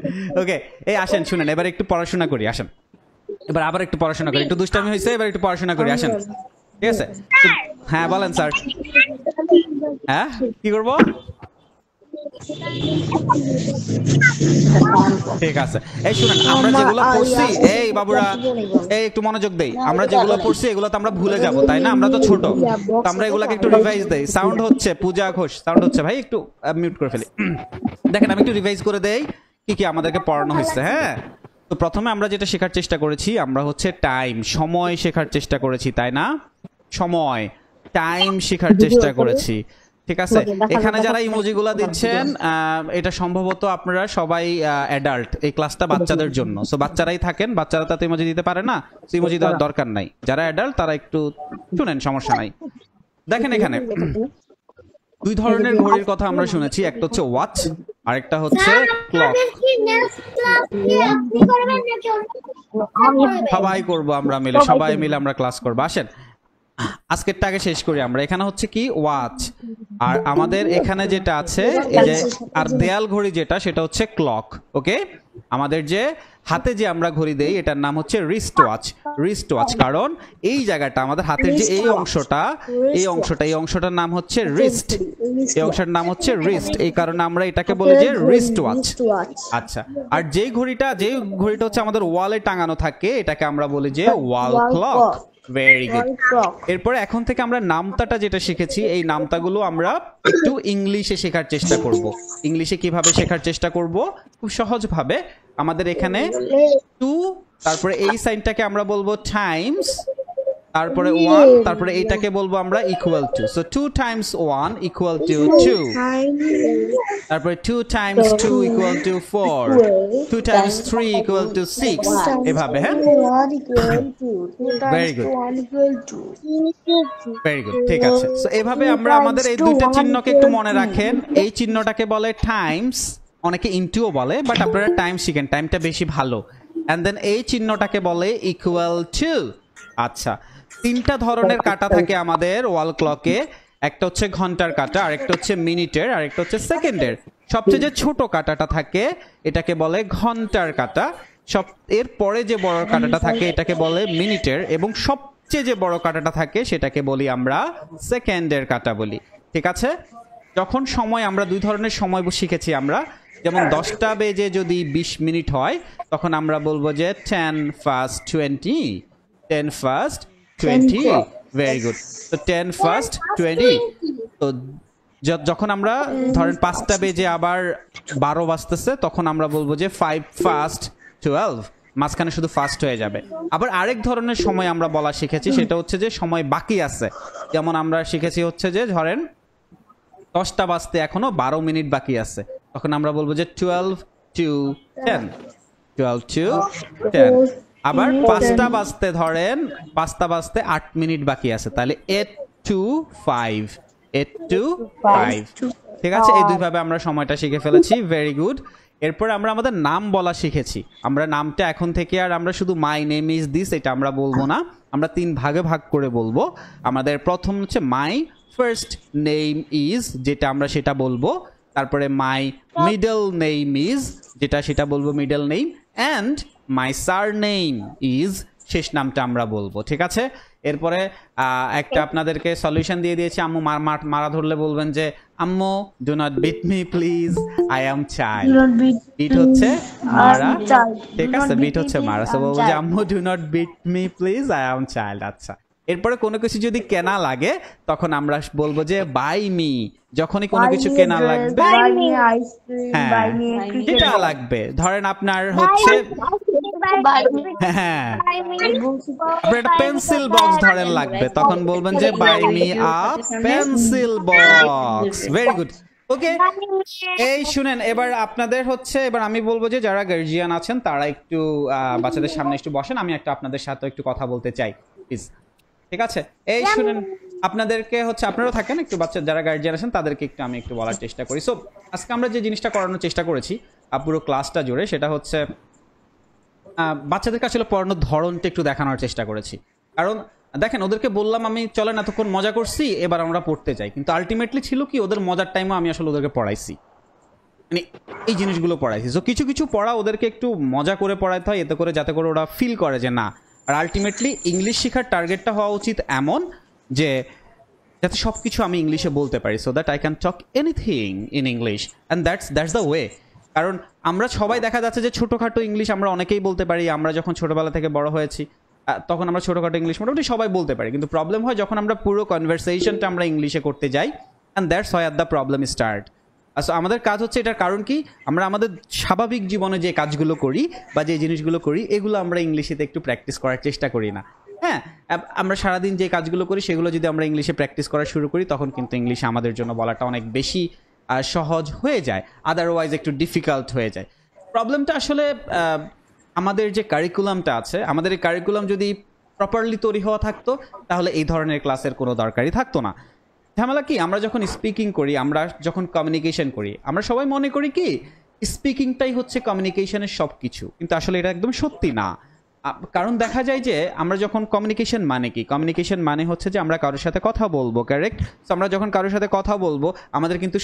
ওকে, এই আসেন শুনেন, এবার একটু পড়াশোনা করি, আসেন এবার আবার একটু পড়াশোনা করি, একটু দুষ্টামি হয়েছে, এবার একটু পড়াশোনা করি, আসেন। ঠিক আছে, হ্যাঁ বলেন স্যার। হ্যাঁ কি করবো? ঠিক আছে, এই শুনেন, আমরা যেগুলো পড়ছি, এই বাবুরা এই একটু মনোযোগ দেই, আমরা যেগুলো পড়ছি এগুলো তো আমরা ভুলে যাব, তাই না? আমরা তো ছোট, তো আমরা এগুলাকে একটু রিভাইজ দেই। সাউন্ড হচ্ছে, পূজা ঘোষ সাউন্ড হচ্ছে, ভাই একটু মিউট করে ফেলি। দেখেন আমি একটু রিভাইজ করে দেই কি কি আমাদেরকে পড়ানো হয়েছে। হ্যাঁ, তো প্রথমে আমরা যেটা শেখার চেষ্টা করেছি, আমরা হচ্ছে টাইম, সময় শেখার চেষ্টা করেছি, তাই না? সময়, টাইম শেখার চেষ্টা করেছি। ঠিক আছে, এখানে যারা ইমোজিগুলা দিচ্ছেন এটা সম্ভবত আপনারা সবাই অ্যাডাল্ট, এই ক্লাসটা বাচ্চাদের জন্য, সো বাচ্চারাই থাকেন, বাচ্চারা তো ইমোজি দিতে পারে না, সো ইমোজি দেওয়ার দরকার নাই। যারা অ্যাডাল্ট তারা একটু শুনেন, সমস্যা নাই। দেখেন এখানে দুই ধরনের ঘড়ির কথা আমরা শুনেছি, একটা হচ্ছে ওয়াচ আর একটা হচ্ছে ক্লক। সবাই করবো আমরা মিলে, সবাই মিলে আমরা ক্লাস করবো। আসেন আজকেরটা আগে শেষ করি আমরা। এখানে হচ্ছে কি ওয়াচ, আর আমাদের এখানে যেটা আছে এই যে, আর দেয়াল ঘড়ি যেটা, সেটা হচ্ছে ক্লক। ওকে, আমাদের যে হাতে যে আমরা ঘড়ি দেই এটার নাম হচ্ছে রিস্ট ওয়াচ। রিস্ট ওয়াচ কারণ এই জায়গাটা আমাদের হাতের যে এই অংশটা, এই অংশটার নাম হচ্ছে রিস্ট, এই অংশটার নাম হচ্ছে রিস্ট, এই কারণে আমরা এটাকে বলি যে রিস্ট ওয়াচ। আচ্ছা, আর যেই ঘড়িটা হচ্ছে আমাদের ওয়ালে টাঙানো থাকে এটাকে আমরা বলি যে ওয়াল ক্লক। Very good. এরপরে এখন থেকে আমরা নামতাটা যেটা শিখেছি, এই নামতাগুলো আমরা একটু ইংলিশে শেখার চেষ্টা করব। ইংলিশে কিভাবে শেখার চেষ্টা করব? খুব সহজ ভাবে। আমাদের এখানে টু, তারপরে এই সাইনটাকে আমরা বলবো টাইমস, তারপরে 1, তারপরে এইটাকে বলবো আমরা equal to. So 2 times 1 equal to 2, তারপরে 2 times 2 equal to 4, 2 times 3 equal to 6, এভাবে। হ্যাঁ, ভেরি গুড, ভেরি গুড, ঠিক আছে। সো এভাবে আমরা আমাদের এই দুইটা চিহ্নকে একটু মনে রাখেন। এই চিহ্নটাকে বলে টাইমস, অনেকে ইনটুও বলে, বাট আপনারা টাইম শিখেন, টাইমটা বেশি ভালো। এন্ড দেন এই চিহ্নটাকে বলে ইকুয়াল টু। আচ্ছা, তিনটা ধরনের কাটা থাকে আমাদের ওয়াল ক্লকে, একটা হচ্ছে ঘন্টার কাটা, আরেকটা হচ্ছে মিনিটের, আরেকটা হচ্ছে সেকেন্ডের। সবচেয়ে যে ছোট কাটাটা থাকে এটাকে বলে ঘন্টার কাটা, এর পরে যে বড় কাটাটা থাকে এটাকে বলে মিনিটের, এবং সবচেয়ে যে বড় কাটাটা থাকে সেটাকে বলি আমরা সেকেন্ডের কাটা বলি। ঠিক আছে, যখন সময়, আমরা দুই ধরনের সময় শিখেছি আমরা, যেমন 10টা বেজে যদি 20 মিনিট হয় তখন আমরা বলবো যে 10 fast 20, 10 fast 20, ভেরি গুড। তো 10 fast 20। তো যখন আমরা ধরেন 5টা বেজে আবার 12 বাজতেছে তখন আমরা বলবো যে 5 fast 12, মাঝখানে শুধু ফাস্ট হয়ে যাবে। আবার আরেক ধরনের সময় আমরা বলা শিখেছি, সেটা হচ্ছে যে সময় বাকি আছে। যেমন আমরা শিখেছি হচ্ছে যে ধরেন 10টা বাজতে এখনো 12 মিনিট বাকি আছে, তখন আমরা বলবো যে 12 to 10, 12 to 10। আবার 5টা বাজতে ধরেন 5টা বাজতে 8 মিনিট বাকি আছে, তাহলে 8 to 5, 8 to 5। ঠিক আছে, এই দুইভাবে আমরা সময়টা শিখে ফেলেছি। Very good. এরপরে আমরা আমাদের নাম বলা শিখেছি। আমরা নামটা এখন থেকে আর আমরা শুধু মাই নেম ইজ দিস এটা আমরা বলবো না, আমরা 3 ভাগে ভাগ করে বলবো। আমাদের প্রথম হচ্ছে মাই ফার্স্ট নেম ইজ, যেটা আমরা সেটা বলবো। তারপরে মাই মিডল নেম ইজ, যেটা সেটা বলবো middle name. And my surname is, শেষ নামটা আমরা বলবো। ঠিক আছে, এরপরে একটা আপনাদেরকে সলিউশন দিয়ে দিয়েছি। আম্মু মারা ধরলে বলবেন যে আম্মু do not beat me please, I am child. Beat হচ্ছে মারা, ঠিক আছে, বিট হচ্ছে মারা। সো বলবো যে আম্মু do not beat me please, I am child. আচ্ছা, এরপরে কোনো কিছু যদি কেনা লাগে তখন আমরা বলবো যে বাই মি। যখনই কোনো কিছু কেনা লাগবে, হ্যাঁ যেটা লাগবে, ধরেন আপনার হচ্ছে হ্যাঁ আপনার একটা পেন্সিল বক্স ধরেন লাগবে, তখন বলবেন যে buy me a pencil box. Very good. Okay, এই শুনেন, এবার আপনাদের হচ্ছে, এবার আমি বলবো যে যারা গার্জিয়ান আছেন তারা একটু বাচ্চাদের সামনে একটু বসেন, আমি একটা আপনাদের সাথে একটু কথা বলতে চাই প্লিজ। ঠিক আছে, এই শুনেন, আপনাদেরকে হচ্ছে আপনারাও থাকেন একটু, বাচ্চা যারা গার্জিয়ান আছেন তাদেরকে একটু আমি একটু বলার চেষ্টা করি। সো আজকে আমরা যে জিনিসটা করানোর চেষ্টা করেছি পুরো ক্লাসটা জুড়ে, সেটা হচ্ছে বাচ্চাদেরকে আসলে পড়ানোর ধরনটা একটু দেখানোর চেষ্টা করেছি। কারণ দেখেন, ওদেরকে বললাম আমি চলেন এতক্ষণ মজা করছি, এবার আমরা পড়তে যাই, কিন্তু আলটিমেটলি ছিল কি ওদের মজার টাইমও আমি আসলে ওদেরকে পড়াইছি, মানে এই জিনিসগুলো পড়াইছি। সো কিছু কিছু পড়া ওদেরকে একটু মজা করে পড়াইতে হয়, এতে করে যাতে করে ওরা ফিল করে যে না। আর আলটিমেটলি ইংলিশ শেখার টার্গেটটা হওয়া উচিত এমন যে যাতে সব কিছু আমি ইংলিশে বলতে পারি, so that I can talk anything in English, and that's the way. কারণ আমরা সবাই দেখা যাচ্ছে যে ছোটোখাটো ইংলিশ আমরা অনেকেই বলতে পারি। আমরা যখন ছোটোবেলা থেকে বড় হয়েছি তখন আমরা ছোটোখাটো ইংলিশ মোটামুটি সবাই বলতে পারি, কিন্তু প্রবলেম হয় যখন আমরা পুরো কনভারসেশনটা আমরা ইংলিশে করতে যাই, and that's where the problem start. So আমাদের কাজ হচ্ছে, এটার কারণ কি, আমরা আমাদের স্বাভাবিক জীবনে যে কাজগুলো করি বা যে জিনিসগুলো করি এগুলো আমরা ইংলিশেতে একটু প্র্যাকটিস করার চেষ্টা করি না। হ্যাঁ, আমরা সারাদিন যে কাজগুলো করি সেগুলো যদি আমরা ইংলিশে প্র্যাকটিস করা শুরু করি তখন কিন্তু ইংলিশে আমাদের জন্য বলাটা অনেক বেশি সহজ হয়ে যায়, আদারওয়াইজ একটু ডিফিকাল্ট হয়ে যায়। প্রবলেমটা আসলে আমাদের যে কারিকুলামটা আছে, আমাদের এই কারিকুলাম যদি প্রপারলি তৈরি হওয়া থাকতো তাহলে এই ধরনের ক্লাসের কোনো দরকারই থাকতো না। ঝামেলা কি, আমরা যখন স্পিকিং করি, আমরা যখন কমিউনিকেশন করি, আমরা সবাই মনে করি কি স্পিকিংটাই হচ্ছে কমিউনিকেশনের সব কিছু, কিন্তু আসলে এটা একদম সত্যি না। কারণ দেখা যায় যে আমরা যখন কমিউনিকেশন মানে কি, কমিউনিকেশন মানে হচ্ছে যে আমরা কারোর সাথে কথা বলবো, কারেক্ট? তো আমরা যখন কারোর সাথে কথা বলবো আমাদের কিন্তু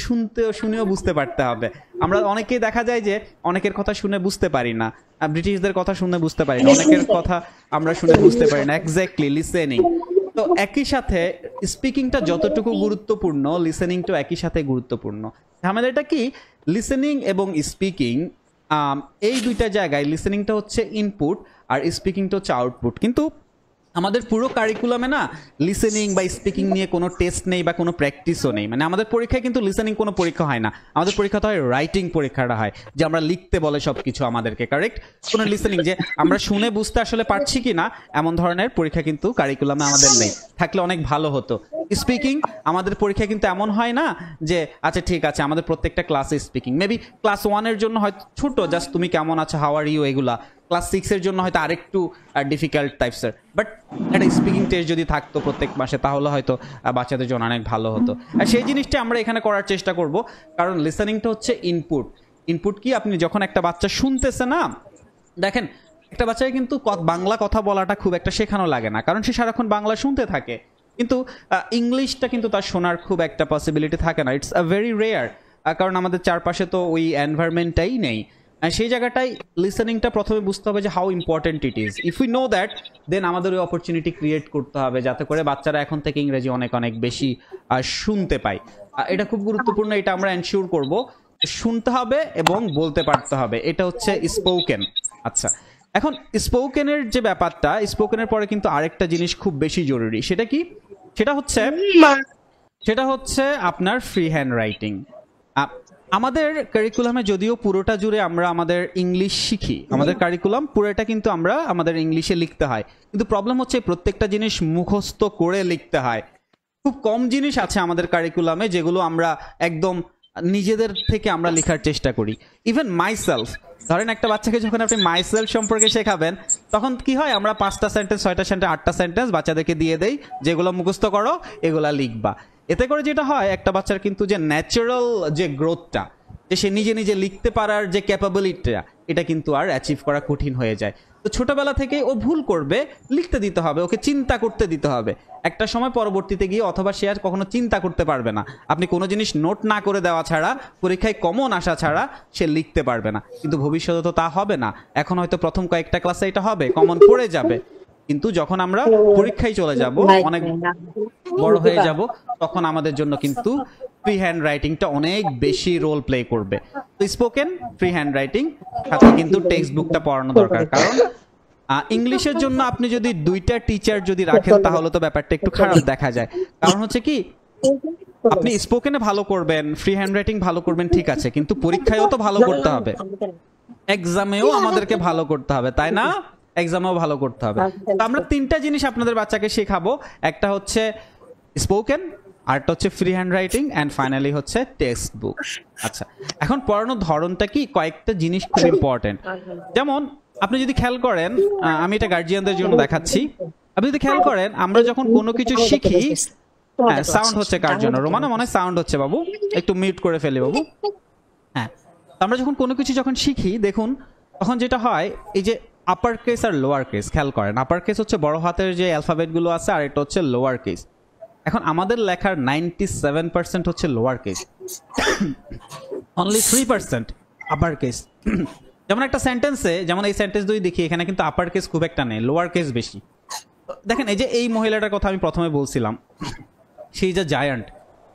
শুনেও বুঝতে পারতে হবে। আমরা অনেকেই দেখা যায় যে অনেকের কথা শুনে বুঝতে পারি না, ব্রিটিশদের কথা শুনে বুঝতে পারি না, অনেকের কথা আমরা শুনে বুঝতে পারি না। Exactly, listening. তো একই সাথে স্পিকিংটা যতটুকু গুরুত্বপূর্ণ, লিসেনিংটাও একই সাথে গুরুত্বপূর্ণ। ঝামেলাটা কি, লিসেনিং এবং স্পিকিং এই দুইটা জায়গায় লিসেনিংটা হচ্ছে ইনপুট আর স্পিকিংটা হচ্ছে আউটপুট। কিন্তু আমাদের পুরো কারিকুলামে না লিসেনিং বা স্পিকিং নিয়ে কোনো টেস্ট নেই বা কোনো প্র্যাকটিসও নেই। মানে আমাদের পরীক্ষায় কিন্তু লিসেনিং কোনো পরীক্ষা হয় না, আমাদের পরীক্ষাটা হয় রাইটিং পরীক্ষাটা হয়, যে আমরা লিখতে বলে সব কিছু আমাদেরকে, কারেক্ট? কোনো লিসেনিং যে আমরা শুনে বুঝতে আসলে পারছি কি না এমন ধরনের পরীক্ষা কিন্তু কারিকুলামে আমাদের নেই, থাকলে অনেক ভালো হতো। স্পিকিং আমাদের পরীক্ষা কিন্তু এমন হয় না যে আচ্ছা ঠিক আছে আমাদের প্রত্যেকটা ক্লাসে স্পিকিং, মেবি ক্লাস 1-এর জন্য হয়তো ছোট, জাস্ট তুমি কেমন আছো, হাউ আর ইউ, এগুলা। ক্লাস 6-এর জন্য হয়তো আরেকটু ডিফিকাল্ট টাইপসের, বাট একটা স্পিকিং টেস্ট যদি থাকতো প্রত্যেক মাসে তাহলে হয়তো বাচ্চাদের জন্য অনেক ভালো হতো। আর সেই জিনিসটা আমরা এখানে করার চেষ্টা করব, কারণ লিসেনিংটা হচ্ছে ইনপুট। ইনপুট কি, আপনি যখন একটা বাচ্চা শুনতেছে না, দেখেন একটা বাচ্চাকে কিন্তু বাংলা কথা বলাটা খুব একটা শেখানো লাগে না, কারণ সে সারাক্ষণ বাংলা শুনতে থাকে, কিন্তু ইংলিশটা কিন্তু তার শোনার খুব একটা পসিবিলিটি থাকে না, ইটস আ ভেরি রেয়ার, কারণ আমাদের চারপাশে তো ওই এনভায়রনমেন্টটাই নেই। সেই জায়গাটাই লিসেনিংটা প্রথমে বুঝতে হবে যে how important it is. If we know that, then আমাদের ওই অপরচুনিটি ক্রিয়েট করতে হবে যাতে করে বাচ্চারা এখন থেকে ইংরেজি অনেক অনেক বেশি শুনতে পায়। এটা খুব গুরুত্বপূর্ণ, এটা আমরা এনশিওর করব। শুনতে হবে এবং বলতে পারতে হবে, এটা হচ্ছে স্পোকেন। আচ্ছা, এখন স্পোকেনের যে ব্যাপারটা, স্পোকেনের পরে কিন্তু আরেকটা জিনিস খুব বেশি জরুরি, সেটা কি, সেটা হচ্ছে আপনার ফ্রি হ্যান্ড রাইটিং। আমাদের কারিকুলামে যদিও পুরোটা জুড়ে আমরা আমাদের ইংলিশ শিখি, আমাদের কারিকুলাম পুরোটা কিন্তু আমরা আমাদের ইংলিশে লিখতে হয়, কিন্তু প্রবলেম হচ্ছে প্রত্যেকটা জিনিস মুখস্থ করে লিখতে হয়। খুব কম জিনিস আছে আমাদের কারিকুলামে যেগুলো আমরা একদম নিজেদের থেকে আমরা লেখার চেষ্টা করি। ইভেন মাইসেলফ, ধরেন একটা বাচ্চাকে যখন আপনি মাইসেলফ সম্পর্কে শেখাবেন তখন কি হয়, আমরা 5টা সেন্টেন্স, 6টা সেন্টেন্স, 8টা সেন্টেন্স বাচ্চাদেরকে দিয়ে দেই, যেগুলো মুখস্থ করো এগুলা লিখবা। এতে করে যেটা হয়, একটা বাচ্চার কিন্তু যে ন্যাচারাল যে গ্রোথটা, যে সে নিজে নিজে লিখতে পারার যে ক্যাপাবিলিটিটা, এটা কিন্তু আর অ্যাচিভ করা কঠিন হয়ে যায়। তো ছোটবেলা থেকে ও ভুল করবে, লিখতে দিতে হবে, ওকে চিন্তা করতে দিতে হবে। একটা সময় পরবর্তীতে গিয়ে অথবা সে আর কখনো চিন্তা করতে পারবে না, আপনি কোনো জিনিস নোট না করে দেওয়া ছাড়া, পরীক্ষায় কমন আসা ছাড়া সে লিখতে পারবে না। কিন্তু ভবিষ্যতে তো তা হবে না, এখন হয়তো প্রথম কয়েকটা ক্লাসে এটা হবে, কমন পড়ে যাবে, কিন্তু যখন আমরা পরীক্ষায় চলে যাব, অনেক বড় হয়ে যাব, তখন আমাদের জন্য কিন্তু ফ্রি হ্যান্ড রাইটিংটা অনেক বেশি রোল প্লে করবে। তো স্পোকেন, ফ্রি হ্যান্ড রাইটিং, সাথে কিন্তু টেক্সট বুকটা পড়ানো দরকার। কারণ ইংলিশের জন্য আপনি যদি 2টা টিচার যদি রাখেন তাহলে তো ব্যাপারটা একটু খারাপ দেখা যায়। কারণ হচ্ছে কি, আপনি স্পোকেনে ভালো করবেন, ফ্রি হ্যান্ড রাইটিং ভালো করবেন, ঠিক আছে, কিন্তু পরীক্ষায়ও তো ভালো করতে হবে, এক্সামেও আমাদেরকে ভালো করতে হবে, তাই না? এক্সামেও ভালো করতে হবে। তো আমরা 3টা জিনিস আপনাদের বাচ্চাকে শেখাবো, একটা হচ্ছে স্পোকেন, আরেকটা হচ্ছে free hand writing, and finally হচ্ছে টেক্সট বুক। আচ্ছা, এখন পড়ানোর ধরনটা কি, কয়েকটা জিনিস খুব ইম্পর্টেন্ট। যেমন আপনি যদি খেয়াল করেন, আমি এটা গার্জিয়ানদের জন্য দেখাচ্ছি, আপনি যদি খেয়াল করেন আমরা যখন কোনো কিছু শিখি, হ্যাঁ সাউন্ড হচ্ছে কার জন্য, রোমানা মনে হয় সাউন্ড হচ্ছে, বাবু একটু মিউট করে ফেলি বাবু। হ্যাঁ, আমরা যখন কোনো কিছু যখন শিখি, দেখুন তখন যেটা হয়, এই যে আপার কেস আর লোয়ার কেস খেয়াল করেন। আপার কেস হচ্ছে বড় হাতের যে অ্যালফাবেটগুলো আছে, আর এটা হচ্ছে লোয়ার কেস। এখন আমাদের লেখার 97% হচ্ছে lower case, only 3% upper case. যেমন একটা সেন্টেন্সে, যেমন এই সেন্টেন্স দুই দেখি, এখানে কিন্তু আপার কেস খুব একটা নেই, লোয়ার কেস বেশি। দেখেন এই যে এই মহিলাটার কথা আমি প্রথমে বলছিলাম, সেই যে জায়ান্ট,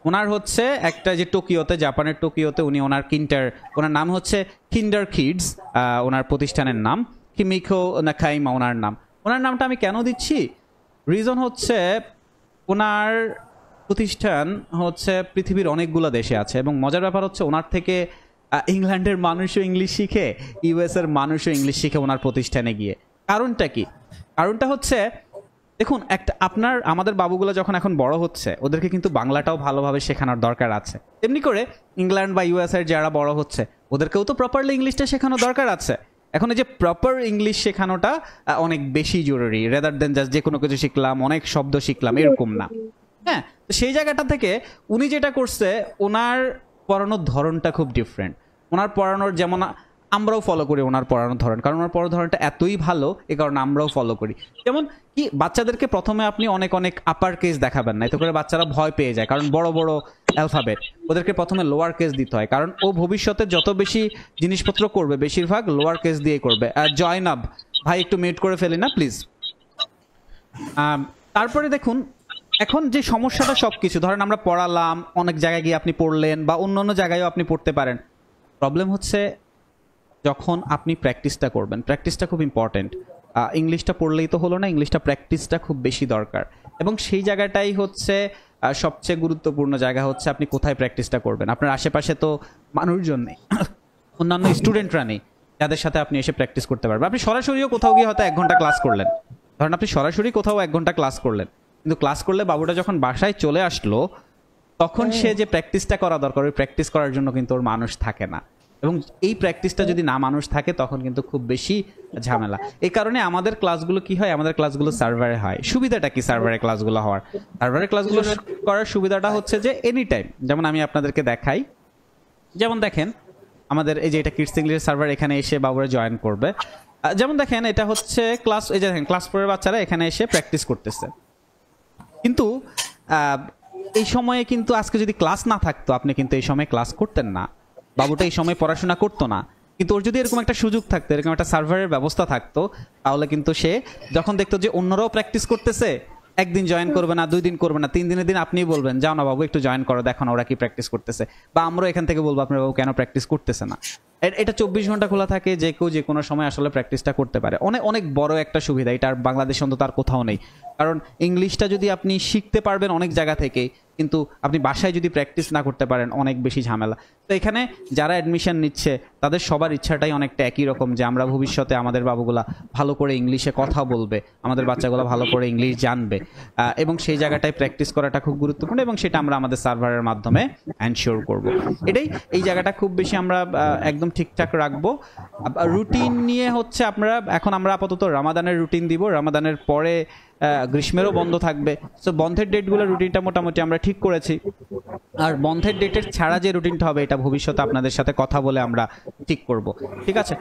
ওনার হচ্ছে একটা যে টোকিওতে, জাপানের টোকিওতে উনি ওনার ওনার নাম হচ্ছে কিন্ডার কিডস, ওনার প্রতিষ্ঠানের নাম কিমিকো নাকাইমা ওনার নামটা আমি কেন দিচ্ছি, রিজন হচ্ছে ওনার প্রতিষ্ঠান হচ্ছে পৃথিবীর অনেকগুলো দেশে আছে, এবং মজার ব্যাপার হচ্ছে ওনার থেকে ইংল্যান্ডের মানুষও ইংলিশ শিখে, ইউএস এর মানুষও ইংলিশ শিখে ওনার প্রতিষ্ঠানে গিয়ে। কারণটা কি? কারণটা হচ্ছে দেখুন, আমাদের বাবুগুলো যখন এখন বড় হচ্ছে, ওদেরকে কিন্তু বাংলাটাও ভালোভাবে শেখানোর দরকার আছে। তেমনি করে ইংল্যান্ড বা ইউএস এর যারা বড় হচ্ছে, ওদেরকেও তো প্রপারলি ইংলিশটা শেখানো দরকার আছে। এখন এই যে প্রপার ইংলিশ শেখানোটা অনেক বেশি জরুরি, রেদার দেন জাস্ট যে কোনো কিছু শিখলাম, অনেক শব্দ শিখলাম, এরকম না। হ্যাঁ, তো সেই জায়গাটা থেকে উনি যেটা করছে, ওনার পড়ানোর ধরনটা খুব ডিফারেন্ট। ওনার পড়ানোর, যেমন আমরাও ফলো করি ওনার পড়ানোর ধরন, কারণ ওনার পড়ানোর ধরনটা এতই ভালো, এ কারণে আমরাও ফলো করি। যেমন কি, বাচ্চাদেরকে প্রথমে আপনি অনেক অনেক আপার কেস দেখাবেন না, এতে করে বাচ্চারা ভয় পেয়ে যায়, কারণ বড় বড় অ্যালফাবেট। ওদেরকে প্রথমে লোয়ার কেস দিতে হয়, কারণ ও ভবিষ্যতে যত বেশি জিনিসপত্র করবে, বেশিরভাগ লোয়ার কেস দিয়ে করবে। আর জয়নাব ভাই একটু মিউট করে ফেলি না প্লিজ। তারপরে দেখুন, এখন যে সমস্যাটা, সবকিছু ধরেন আমরা পড়ালাম, অনেক জায়গায় গিয়ে আপনি পড়লেন, বা অন্য অন্য জায়গায়ও আপনি পড়তে পারেন। প্রবলেম হচ্ছে যখন আপনি প্র্যাকটিসটা করবেন, প্র্যাকটিসটা খুব ইম্পর্টেন্ট। ইংলিশটা পড়লেই তো হলো না, ইংলিশটা প্র্যাকটিসটা খুব বেশি দরকার, এবং সেই জায়গাটাই হচ্ছে সবচেয়ে গুরুত্বপূর্ণ জায়গা হচ্ছে আপনি কোথায় প্র্যাকটিসটা করবেন। আপনার আশেপাশে তো মানুষজন নেই, অন্যান্য স্টুডেন্টরা নেই যাদের সাথে আপনি এসে প্র্যাকটিস করতে পারবেন। আপনি সরাসরিও কোথাও গিয়ে হয়তো 1 ঘন্টা ক্লাস করলেন, ধরেন আপনি সরাসরি কোথাও 1 ঘন্টা ক্লাস করলেন, কিন্তু ক্লাস করলে বাবুটা যখন বাসায় চলে আসলো, তখন সে যে প্র্যাকটিসটা করা দরকার, ওই প্র্যাকটিস করার জন্য কিন্তু ওর মানুষ থাকে না, এবং এই প্র্যাকটিসটা যদি না মানুষ থাকে, তখন কিন্তু খুব বেশি ঝামেলা। এই কারণে আমাদের ক্লাসগুলো কি হয়, আমাদের ক্লাসগুলো সার্ভারে হয়। সুবিধাটা কি সার্ভারে ক্লাসগুলো হওয়ার? সার্ভারে ক্লাসগুলো করার সুবিধাটা হচ্ছে যে এনি টাইম, যেমন আমি আপনাদেরকে দেখাই, যেমন দেখেন আমাদের এই যে এটা কিডস ইংলিশ সার্ভার, এখানে এসে বাবুরা জয়েন করবে। যেমন দেখেন এটা হচ্ছে ক্লাস, এই যে দেখেন ক্লাস 4 এর বাচ্চারা এখানে এসে প্র্যাকটিস করতেছে। কিন্তু এই সময়ে কিন্তু আজকে যদি ক্লাস না থাকতো, আপনি কিন্তু এই সময় ক্লাস করতেন না, বাবুটা এই সময় পড়াশোনা করতো না। কিন্তু ওর যদি এরকম একটা সুযোগ থাকতো, এরকম একটা সার্ভারের ব্যবস্থা থাকতো, তাহলে কিন্তু সে যখন দেখতো যে অন্যরাও প্র্যাকটিস করতেছে, একদিন জয়েন করবে না, 2 দিন করবে না, 3 দিনের দিন আপনিই বলবেন, যাও না বাবু একটু জয়েন করো, দেখো না ওরা কি প্র্যাকটিস করতেছে, বা আমরাও এখান থেকে বলবো আপনার বাবু কেন প্র্যাকটিস করতেছে না। এটা 24 ঘন্টা খোলা থাকে, যে কেউ যে কোনো সময় আসলে প্র্যাকটিসটা করতে পারে। অনেক অনেক বড় একটা সুবিধা, এটা আর বাংলাদেশে অন্তত আর কোথাও নেই। কারণ ইংলিশটা যদি আপনি শিখতে পারবেন অনেক জায়গা থেকে, কিন্তু আপনি বাসায় যদি প্র্যাকটিস না করতে পারেন, অনেক বেশি ঝামেলা। তো এখানে যারা অ্যাডমিশন নিচ্ছে, তাদের সবার ইচ্ছাটাই অনেকটা একই রকম, যে আমরা ভবিষ্যতে আমাদের বাবুগুলা ভালো করে ইংলিশে কথা বলবে, আমাদের বাচ্চাগুলো ভালো করে ইংলিশ জানবে, এবং সেই জায়গাটায় প্র্যাকটিস করাটা খুব গুরুত্বপূর্ণ, এবং সেটা আমরা আমাদের সার্ভারের মাধ্যমে এনশিওর করব। এই জায়গাটা খুব বেশি আমরা একদম ঠিকঠাক রাখবো। রুটিন নিয়ে হচ্ছে আমরা আপাতত রমাদানের রুটিন দিব, রমাদানের পরে গ্রীষ্মেরও বন্ধ থাকবে। সো বন্ধের ডেটগুলো রুটিনটা মোটামুটি আমরা ঠিক করেছি, আর বন্ধের ডেটের ছাড়া যে রুটিনটা হবে, এটা ভবিষ্যতে আপনাদের সাথে কথা বলে আমরা ঠিক করব। ঠিক আছে,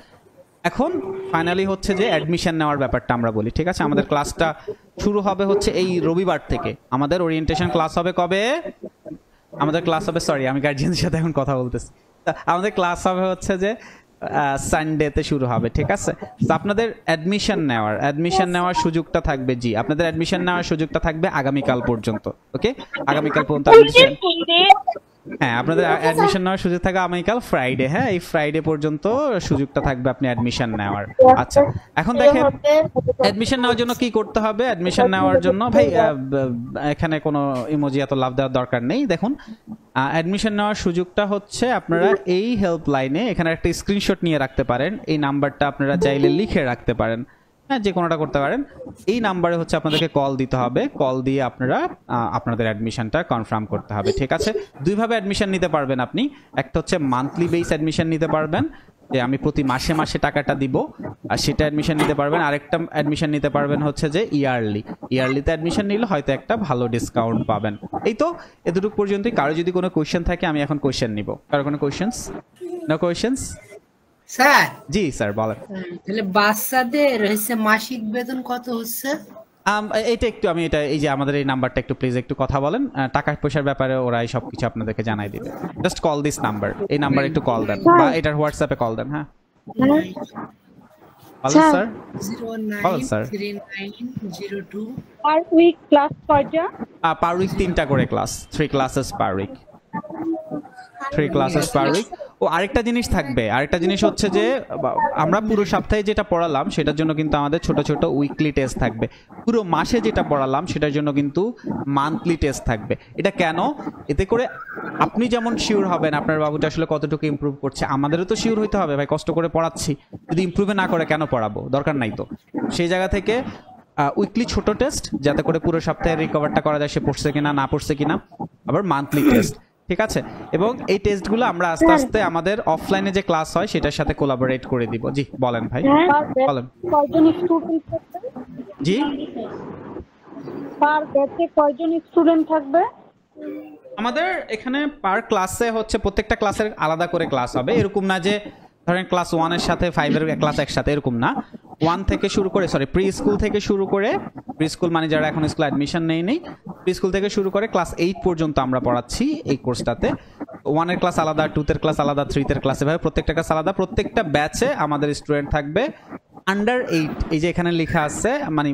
এখন ফাইনালি হচ্ছে যে অ্যাডমিশন নেওয়ার ব্যাপারটা আমরা বলি। ঠিক আছে, আমাদের ক্লাসটা শুরু হবে হচ্ছে এই রবিবার থেকে। আমাদের ওরিয়েন্টেশন ক্লাস হবে কবে? আমাদের ক্লাস হবে, সরি আমি গার্জিয়ানদের সাথে এখন কথা বলতেছি, আমাদের ক্লাস হবে হচ্ছে যে সানডেতে শুরু হবে। ঠিক আছে, তো আপনাদের অ্যাডমিশন নেওয়ার সুযোগটা থাকবে, জি আপনাদের অ্যাডমিশন নেওয়ার সুযোগটা থাকবে আগামীকাল পর্যন্ত। ওকে, আগামীকাল পর্যন্ত হ্যাঁ, আপনাদের অ্যাডমিশন নেওয়ার সুযোগ থাকবে আগামীকাল ফ্রাইডে। হ্যাঁ, এই ফ্রাইডে পর্যন্ত সুযোগটা থাকবে আপনি অ্যাডমিশন নেওয়ার। আচ্ছা, এখন দেখেন অ্যাডমিশন নেওয়ার জন্য কি করতে হবে। অ্যাডমিশন নেওয়ার জন্য ভাই এখানে কোনো ইমোজি এত লাভ দেওয়ার দরকার নেই। দেখুন, অ্যাডমিশন নেওয়ার সুযোগটা হচ্ছে আপনারা এই হেল্পলাইনে এখানে একটা স্ক্রিনশট নিয়ে রাখতে পারেন, এই নাম্বারটা আপনারা চাইলে লিখে রাখতে পারেন, হ্যাঁ যে কোনোটা করতে পারেন। এই নাম্বারে হচ্ছে আপনাদেরকে কল দিতে হবে, কল দিয়ে আপনারা আপনাদের অ্যাডমিশনটা কনফার্ম করতে হবে। ঠিক আছে, দুইভাবে অ্যাডমিশন নিতে পারবেন আপনি। একটা হচ্ছে মান্থলি বেস অ্যাডমিশন নিতে পারবেন, যে আমি প্রতি মাসে মাসে টাকাটা দিব, আর সেটা অ্যাডমিশন নিতে পারবেন। আরেকটা অ্যাডমিশন নিতে পারবেন হচ্ছে যে ইয়ারলিতে অ্যাডমিশন নিলে হয়তো একটা ভালো ডিসকাউন্ট পাবেন। এই তো এতটুকু পর্যন্তই। কারো যদি কোনো কোয়েশ্চেন থাকে, আমি এখন কোয়েশ্চেন নিব। কারো কোনো কোয়েশ্চেন্স? No questions? স্যার জি স্যার বলেন। তাহলে বাচ্চাদের হচ্ছে মাসিক বেতন কত হচ্ছে? এটা একটু আমি এটা এই যে আমাদের এই নাম্বারটা একটু প্লিজ একটু কথা বলেন, টাকা পয়সার ব্যাপারে ওরাই সবকিছু আপনাদেরকে জানাই দিবে। জাস্ট কল দিস নাম্বার, এই নাম্বার একটু কল দেন বা এটার হোয়াটসঅ্যাপে কল দেন। হ্যাঁ বলেন স্যার। বলেন স্যার। 0939002 পার উইক ক্লাস কয়টা? পার উইক 3টা করে class, 3 classes per week, 3 classes per week. ও আরেকটা জিনিস থাকবে, আরেকটা জিনিস হচ্ছে যে আমরা পুরো সপ্তাহে যেটা পড়ালাম সেটার জন্য কিন্তু আমাদের ছোট ছোট উইকলি টেস্ট থাকবে। পুরো মাসে যেটা পড়ালাম সেটার জন্য কিন্তু মান্থলি টেস্ট থাকবে। এটা কেন? এতে করে আপনি যেমন শিওর হবেন আপনার বাবুটা আসলে কতটুকু ইমপ্রুভ করছে, আমাদেরও তো শিওর হইতে হবে ভাই, কষ্ট করে পড়াচ্ছি, যদি ইমপ্রুভে না করে কেন পড়াবো, দরকার নাই তো। সেই জায়গা থেকে উইকলি ছোট টেস্ট, যাতে করে পুরো সপ্তাহে রিকভারটা করা যায়, সে পড়ছে কিনা না পড়ছে কিনা। আবার মান্থলি টেস্ট, ঠিক আছে? এবং এই টেস্টগুলো আমরা আস্তে আস্তে আমাদের অফলাইনে যে ক্লাস হয় সেটার সাথে কোলাবোরেট করে দিব। জি বলেন ভাই, বলেন। কয়জন স্টুডেন্ট থাকবে? জি পার ব্যাচে কয়জন স্টুডেন্ট থাকবে? আমাদের এখানে পার ক্লাসে হচ্ছে প্রত্যেকটা ক্লাসের আলাদা করে ক্লাস হবে। এরকম না যে ধরেন ক্লাস 1 এর সাথে 5 এর ক্লাস একসাথে, এরকম না। 1 থেকে শুরু করে প্রি স্কুল থেকে শুরু করে, প্রি স্কুল মানে যারা এখন স্কুল অ্যাডমিশন নেই, প্রি স্কুল থেকে শুরু করে ক্লাস 8 পর্যন্ত আমরা পড়াচ্ছি এই কোর্সটাতে। 1 এর ক্লাস আলাদা, 2 এর ক্লাস আলাদা, 3 এর ক্লাস, এভাবে প্রত্যেকটা ক্লাস আলাদা। প্রত্যেকটা ব্যাচে আমাদের স্টুডেন্ট থাকবে আন্ডার 8, এই যে এখানে লেখা আছে, মানে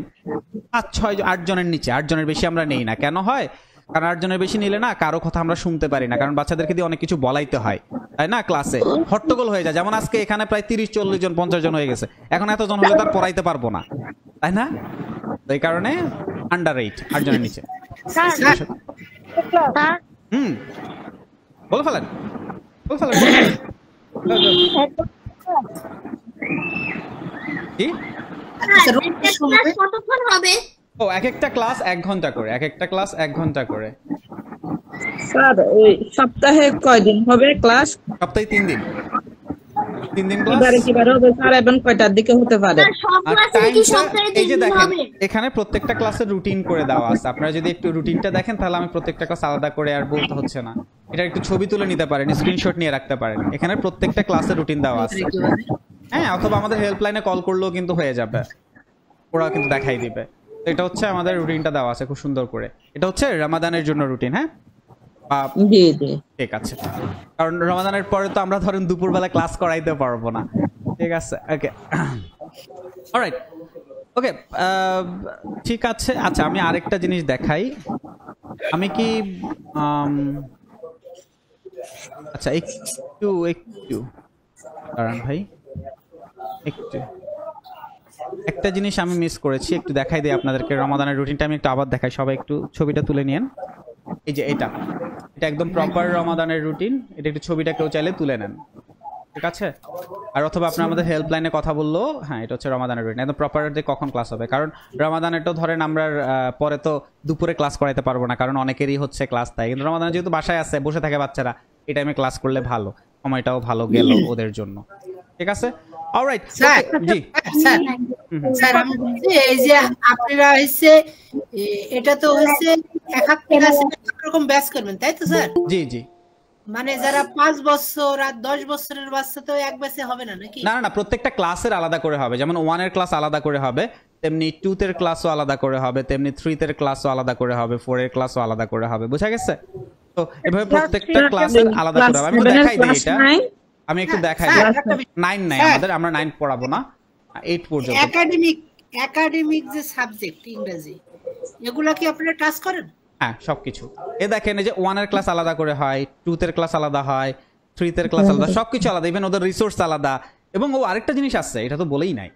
5-6-8 জনের নিচে, 8 জনের বেশি আমরা নেই না। কেন হয়? কারণ 8 জনের বেশি নিলে না কারো কথা আমরা শুনতে পারি না, কারণ বাচ্চাদেরকে দিয়ে অনেক কিছু বলাইতে হয়, তাই না? ক্লাসে হট্টগোল হয়ে যায়। যেমন আজকে এখানে প্রায় 30-40 জন 50 জন হয়ে গেছে, এখন এতজন হলে তার পড়াইতে পারবো না, তাই না? এই কারণে আন্ডার 8 জনের নিচে। হুম বলে ফেলেন, বলে ফেলেন। কি কতক্ষণ হবে? ও এক একটা ক্লাস 1 ঘন্টা করে, এক একটা ক্লাস 1 ঘন্টা করে। স্যার এই সপ্তাহে কয়দিন হবে ক্লাস? সপ্তাহে 3 দিন, 3 দিন ক্লাস। এবারে কিবারে হবে স্যার, এবং কয়টার দিকে হতে পারে? সব ক্লাসে কি সপ্তাহে এই যে 3 দিন দেখেন হবে? এখানে প্রত্যেকটা ক্লাসের রুটিন করে দেওয়া আছে। আপনারা যদি একটু রুটিনটা দেখেন তাহলে আমি প্রত্যেকটা ক্লাস আলাদা করে আর বলতে হচ্ছে না। এটা একটু ছবি তুলে নিতে পারেন, স্ক্রিনশট নিয়ে রাখতে পারেন। এখানে প্রত্যেকটা ক্লাসের রুটিন দেওয়া আছে। হ্যাঁ, অথবা আমাদের হেল্পলাইনে কল করলেও কিন্তু হয়ে যাবে, ওরা কিন্তু দেখাই দিবে। এটা হচ্ছে আমাদের রুটিনটা দেওয়া আছে খুব সুন্দর করে। এটা হচ্ছে রমাদানের জন্য রুটিন। হ্যাঁ জি জি ঠিক আছে, কারণ রমাদানের পরে তো আমরা ধরেন দুপুরবেলা ক্লাস করাইতে পারবো না। ঠিক আছে, ওকে অলরাইট, ওকে ঠিক আছে। আচ্ছা আমি আরেকটা জিনিস দেখাই, আমি কি আচ্ছা একটু একটু কারণ ভাই একটু একটা জিনিস আমি মিস করেছি, একটু দেখাই দিই আপনাদেরকে। রমাদানের রুটিনটা আমি একটু আবার দেখাই, সবাই একটু ছবিটা তুলে নিয়েন। এই যে এটা একদম প্রপার রমাদানের রুটিন। এটা একটু ছবিটা কেউ চাইলে তুলে নেন, ঠিক আছে? আর অথবা আপনি আমাদের হেল্পলাইনে কথা বললো। হ্যাঁ, এটা হচ্ছে রমাদানের রুটিন, একদম প্রপার কখন ক্লাস হবে। কারণ রমাদানেরটাও ধরেন আমরা পরে তো দুপুরে ক্লাস করাইতে পারবো না, কারণ অনেকেরই হচ্ছে ক্লাস থাকে। কিন্তু রমাদানে যেহেতু বাসায় আছে, বসে থাকে বাচ্চারা, এই টাইমে ক্লাস করলে ভালো, সময়টাও ভালো গেল ওদের জন্য। ঠিক আছে, অলরাইট স্যার। জি স্যার স্যার আমি বলছি এই যে আপনারা হচ্ছে এটা তো হচ্ছে এক এক ক্লাসে এক রকম ব্যাচ করবেন, তাই তো স্যার? জি জি, মানে যারা 5 বছর আর 10 বছরের বাচ্চা তো এক ব্যাচে হবে না নাকি? না না না, প্রত্যেকটা ক্লাসের আলাদা করে হবে। যেমন 1 এর ক্লাস আলাদা করে হবে, তেমনি 2 এর ক্লাসও আলাদা করে হবে, তেমনি 3 এর ক্লাসও আলাদা করে হবে, 4 এর ক্লাসও আলাদা করে হবে। বুঝা গেছে? তো এভাবে প্রত্যেকটা ক্লাসের আলাদা করে হবে। আমি একটু দেখাই দিই এটা, আমি একটু দেখাই দিই। 9 নাই আমাদের, আমরা 9 পড়াবো না, 8 পর্যন্ত। একাডেমিক যে সাবজেক্ট ইংরেজি, এগুলা কি আপনারা টাচ করেন? হ্যাঁ, সবকিছু। এ দেখেন এই যে 1 এর ক্লাস আলাদা করে হয়, 2 এর ক্লাস আলাদা হয়, 3 এর ক্লাস আলাদা, সবকিছু আলাদা, ইভেন ওদের রিসোর্স আলাদা। এবং ও আরেকটা জিনিস আছে, এটা তো বলেই নাই,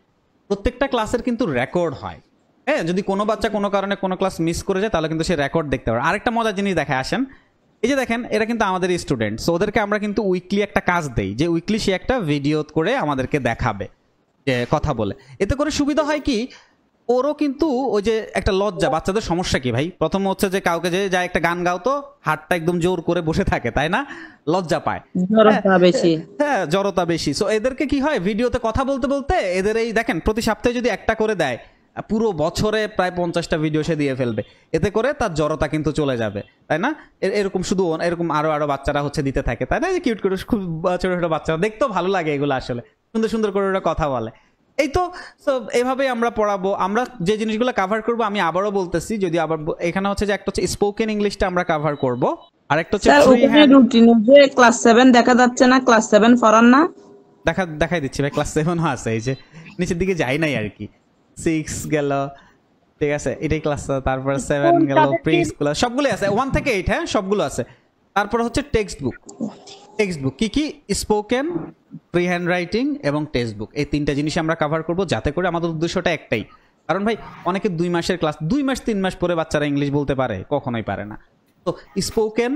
প্রত্যেকটা ক্লাসের কিন্তু রেকর্ড হয়। হ্যাঁ, যদি কোনো বাচ্চা কোনো কারণে কোনো ক্লাস মিস করে যায় তাহলে কিন্তু সে রেকর্ড দেখতে পারে। আরেকটা মজার জিনিস দেখায় আসেন, এই যে দেখেন এরা কিন্তু আমাদের স্টুডেন্ট, সো ওদেরকে আমরা কিন্তু উইকলি একটা কাজ দেই, যে উইকলি সে একটা ভিডিও করে আমাদেরকে দেখাবে, যে কথা বলে। এতে করে সুবিধা হয় কি, ওরও কিন্তু ওই যে একটা লজ্জা, বাচ্চাদের সমস্যা কি ভাই, প্রথম হচ্ছে যে কাউকে যে যায় একটা গান গাও তো হাতটা একদম জোর করে বসে থাকে, তাই না? লজ্জা পায়, জড়তা বেশি। হ্যাঁ জড়তা বেশি। সো এদেরকে কি হয়, ভিডিওতে কথা বলতে বলতে এদের এই দেখেন প্রতি সপ্তাহে যদি একটা করে দেয়, পুরো বছরে প্রায় 50টা ভিডিও সে দিয়ে ফেলবে। এতে করে তার জড়তা কিন্তু চলে যাবে, তাই না? এরকম শুধু এরকম আরো বাচ্চারা হচ্ছে দিতে থাকে, তাই না? যে কিউট কিউট খুব ছোট ছোট বাচ্চারা, দেখতেও ভালো লাগে এগুলো আসলে, সুন্দর সুন্দর করে ওরা কথা বলে। এই তো এভাবেই আমরা পড়াবো। আমরা যে জিনিসগুলো কভার করব আমি আবারও বলতেছি, যদি আবার এখানে হচ্ছে যে একটা হচ্ছে স্পোকেন ইংলিশটা আমরা কভার করব, আর একটা হচ্ছে স্যার ফ্রি ওখানে হ্যান্ড। রুটিনে যে ক্লাস 7 দেখা যাচ্ছে না, ক্লাস 7 পড়ান না? দেখাই দিচ্ছি ভাই, ক্লাস 7 আছে, এই যে নিচের দিকে যাই নাই আর কি। 6 গেল, ঠিক আছে, এটাই ক্লাস, তারপর 7 গেল, প্রি স্কুল সবগুলো আছে, 1 থেকে 8, হ্যাঁ সবগুলো আছে। তারপর হচ্ছে টেক্সট বুক কি কি, স্পোকেন, ফ্রি হ্যান্ড রাইটিং এবং টেক্সট বুক, এই তিনটা জিনিস আমরা কভার করব, যাতে করে আমাদের উদ্দেশ্যটা একটাই। কারণ ভাই অনেকে 2 মাসের ক্লাস, 2 মাস 3 মাস পরে বাচ্চারা ইংলিশ বলতে পারে? কখনোই পারে না। তো স্পোকেন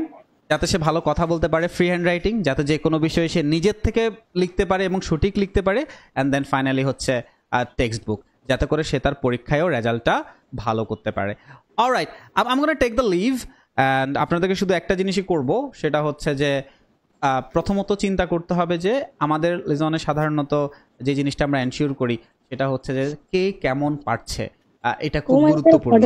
যাতে সে ভালো কথা বলতে পারে, ফ্রি হ্যান্ড রাইটিং যাতে যে কোনো বিষয়ে সে নিজের থেকে লিখতে পারে এবং সঠিক লিখতে পারে, অ্যান্ড দেন ফাইনালি হচ্ছে টেক্সট বুক, যাতে করে সে তার পরীক্ষায়ও রেজাল্টটা ভালো করতে পারে। Alright, I am gonna take the leave, and আপনাদেরকে শুধু একটা জিনিসই করব, সেটা হচ্ছে যে প্রথমত চিন্তা করতে হবে যে আমাদের লিজনে সাধারণত যে জিনিসটা আমরা এনশিওর করি সেটা হচ্ছে যে কে কেমন পারছে, এটা খুব গুরুত্বপূর্ণ।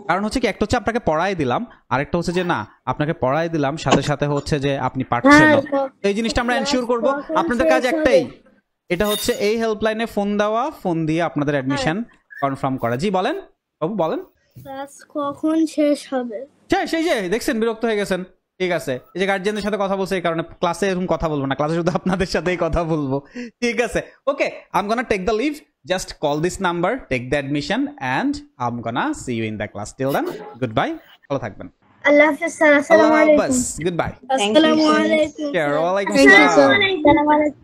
কারণ হচ্ছে কি, একটা হচ্ছে আপনাকে পড়াই দিলাম, আরেকটা হচ্ছে যে না আপনাকে পড়াই দিলাম সাথে সাথে হচ্ছে যে আপনি পারছেন না, এই জিনিসটা আমরা এনশিওর করব। আপনাদের কাজ একটাই, এটা হচ্ছে এই হেল্পলাইনে ফোন দেওয়া, ফোন দিয়ে আপনাদের অ্যাডমিশন কনফার্ম করা। জি বলেন বাবু, বলেন। ক্লাস কখন শেষ হবে? সেই যে দেখছেন বিরক্ত হয়ে গেছেন, ঠিক আছে, এই যে গার্জিয়ানদের সাথে কথা বলছে এই কারণে ক্লাসে এরকম কথা বলবো না, ক্লাসে শুধু আপনাদের সাথেই কথা বলবো, ঠিক আছে। Okay, I am gonna take the leave, just call this number, take the admission, and I am gonna see you in the class. Till then good bye, ভালো থাকবেন। আল্লাহ হাফেজ স্যার। আসসালামু আলাইকুম। Good bye. আসসালামু আলাইকুম। ওয়ালাইকুম আসসালামু আসসালাম। আলাইকুম।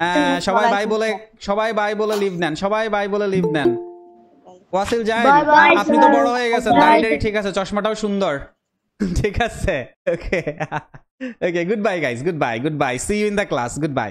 সবাই বাই বলে লিভ নেন, সবাই বাই বলে লিভ নেন। ওয়াসিল জাহিদ, Bye bye, আপনি তো sir. বড় হয়ে গেছেন, Bye. দাড়ি ঠিক আছে, চশমাটাও সুন্দর, ঠিক আছে। Okay, good bye guys, good bye, see you in the class, good by.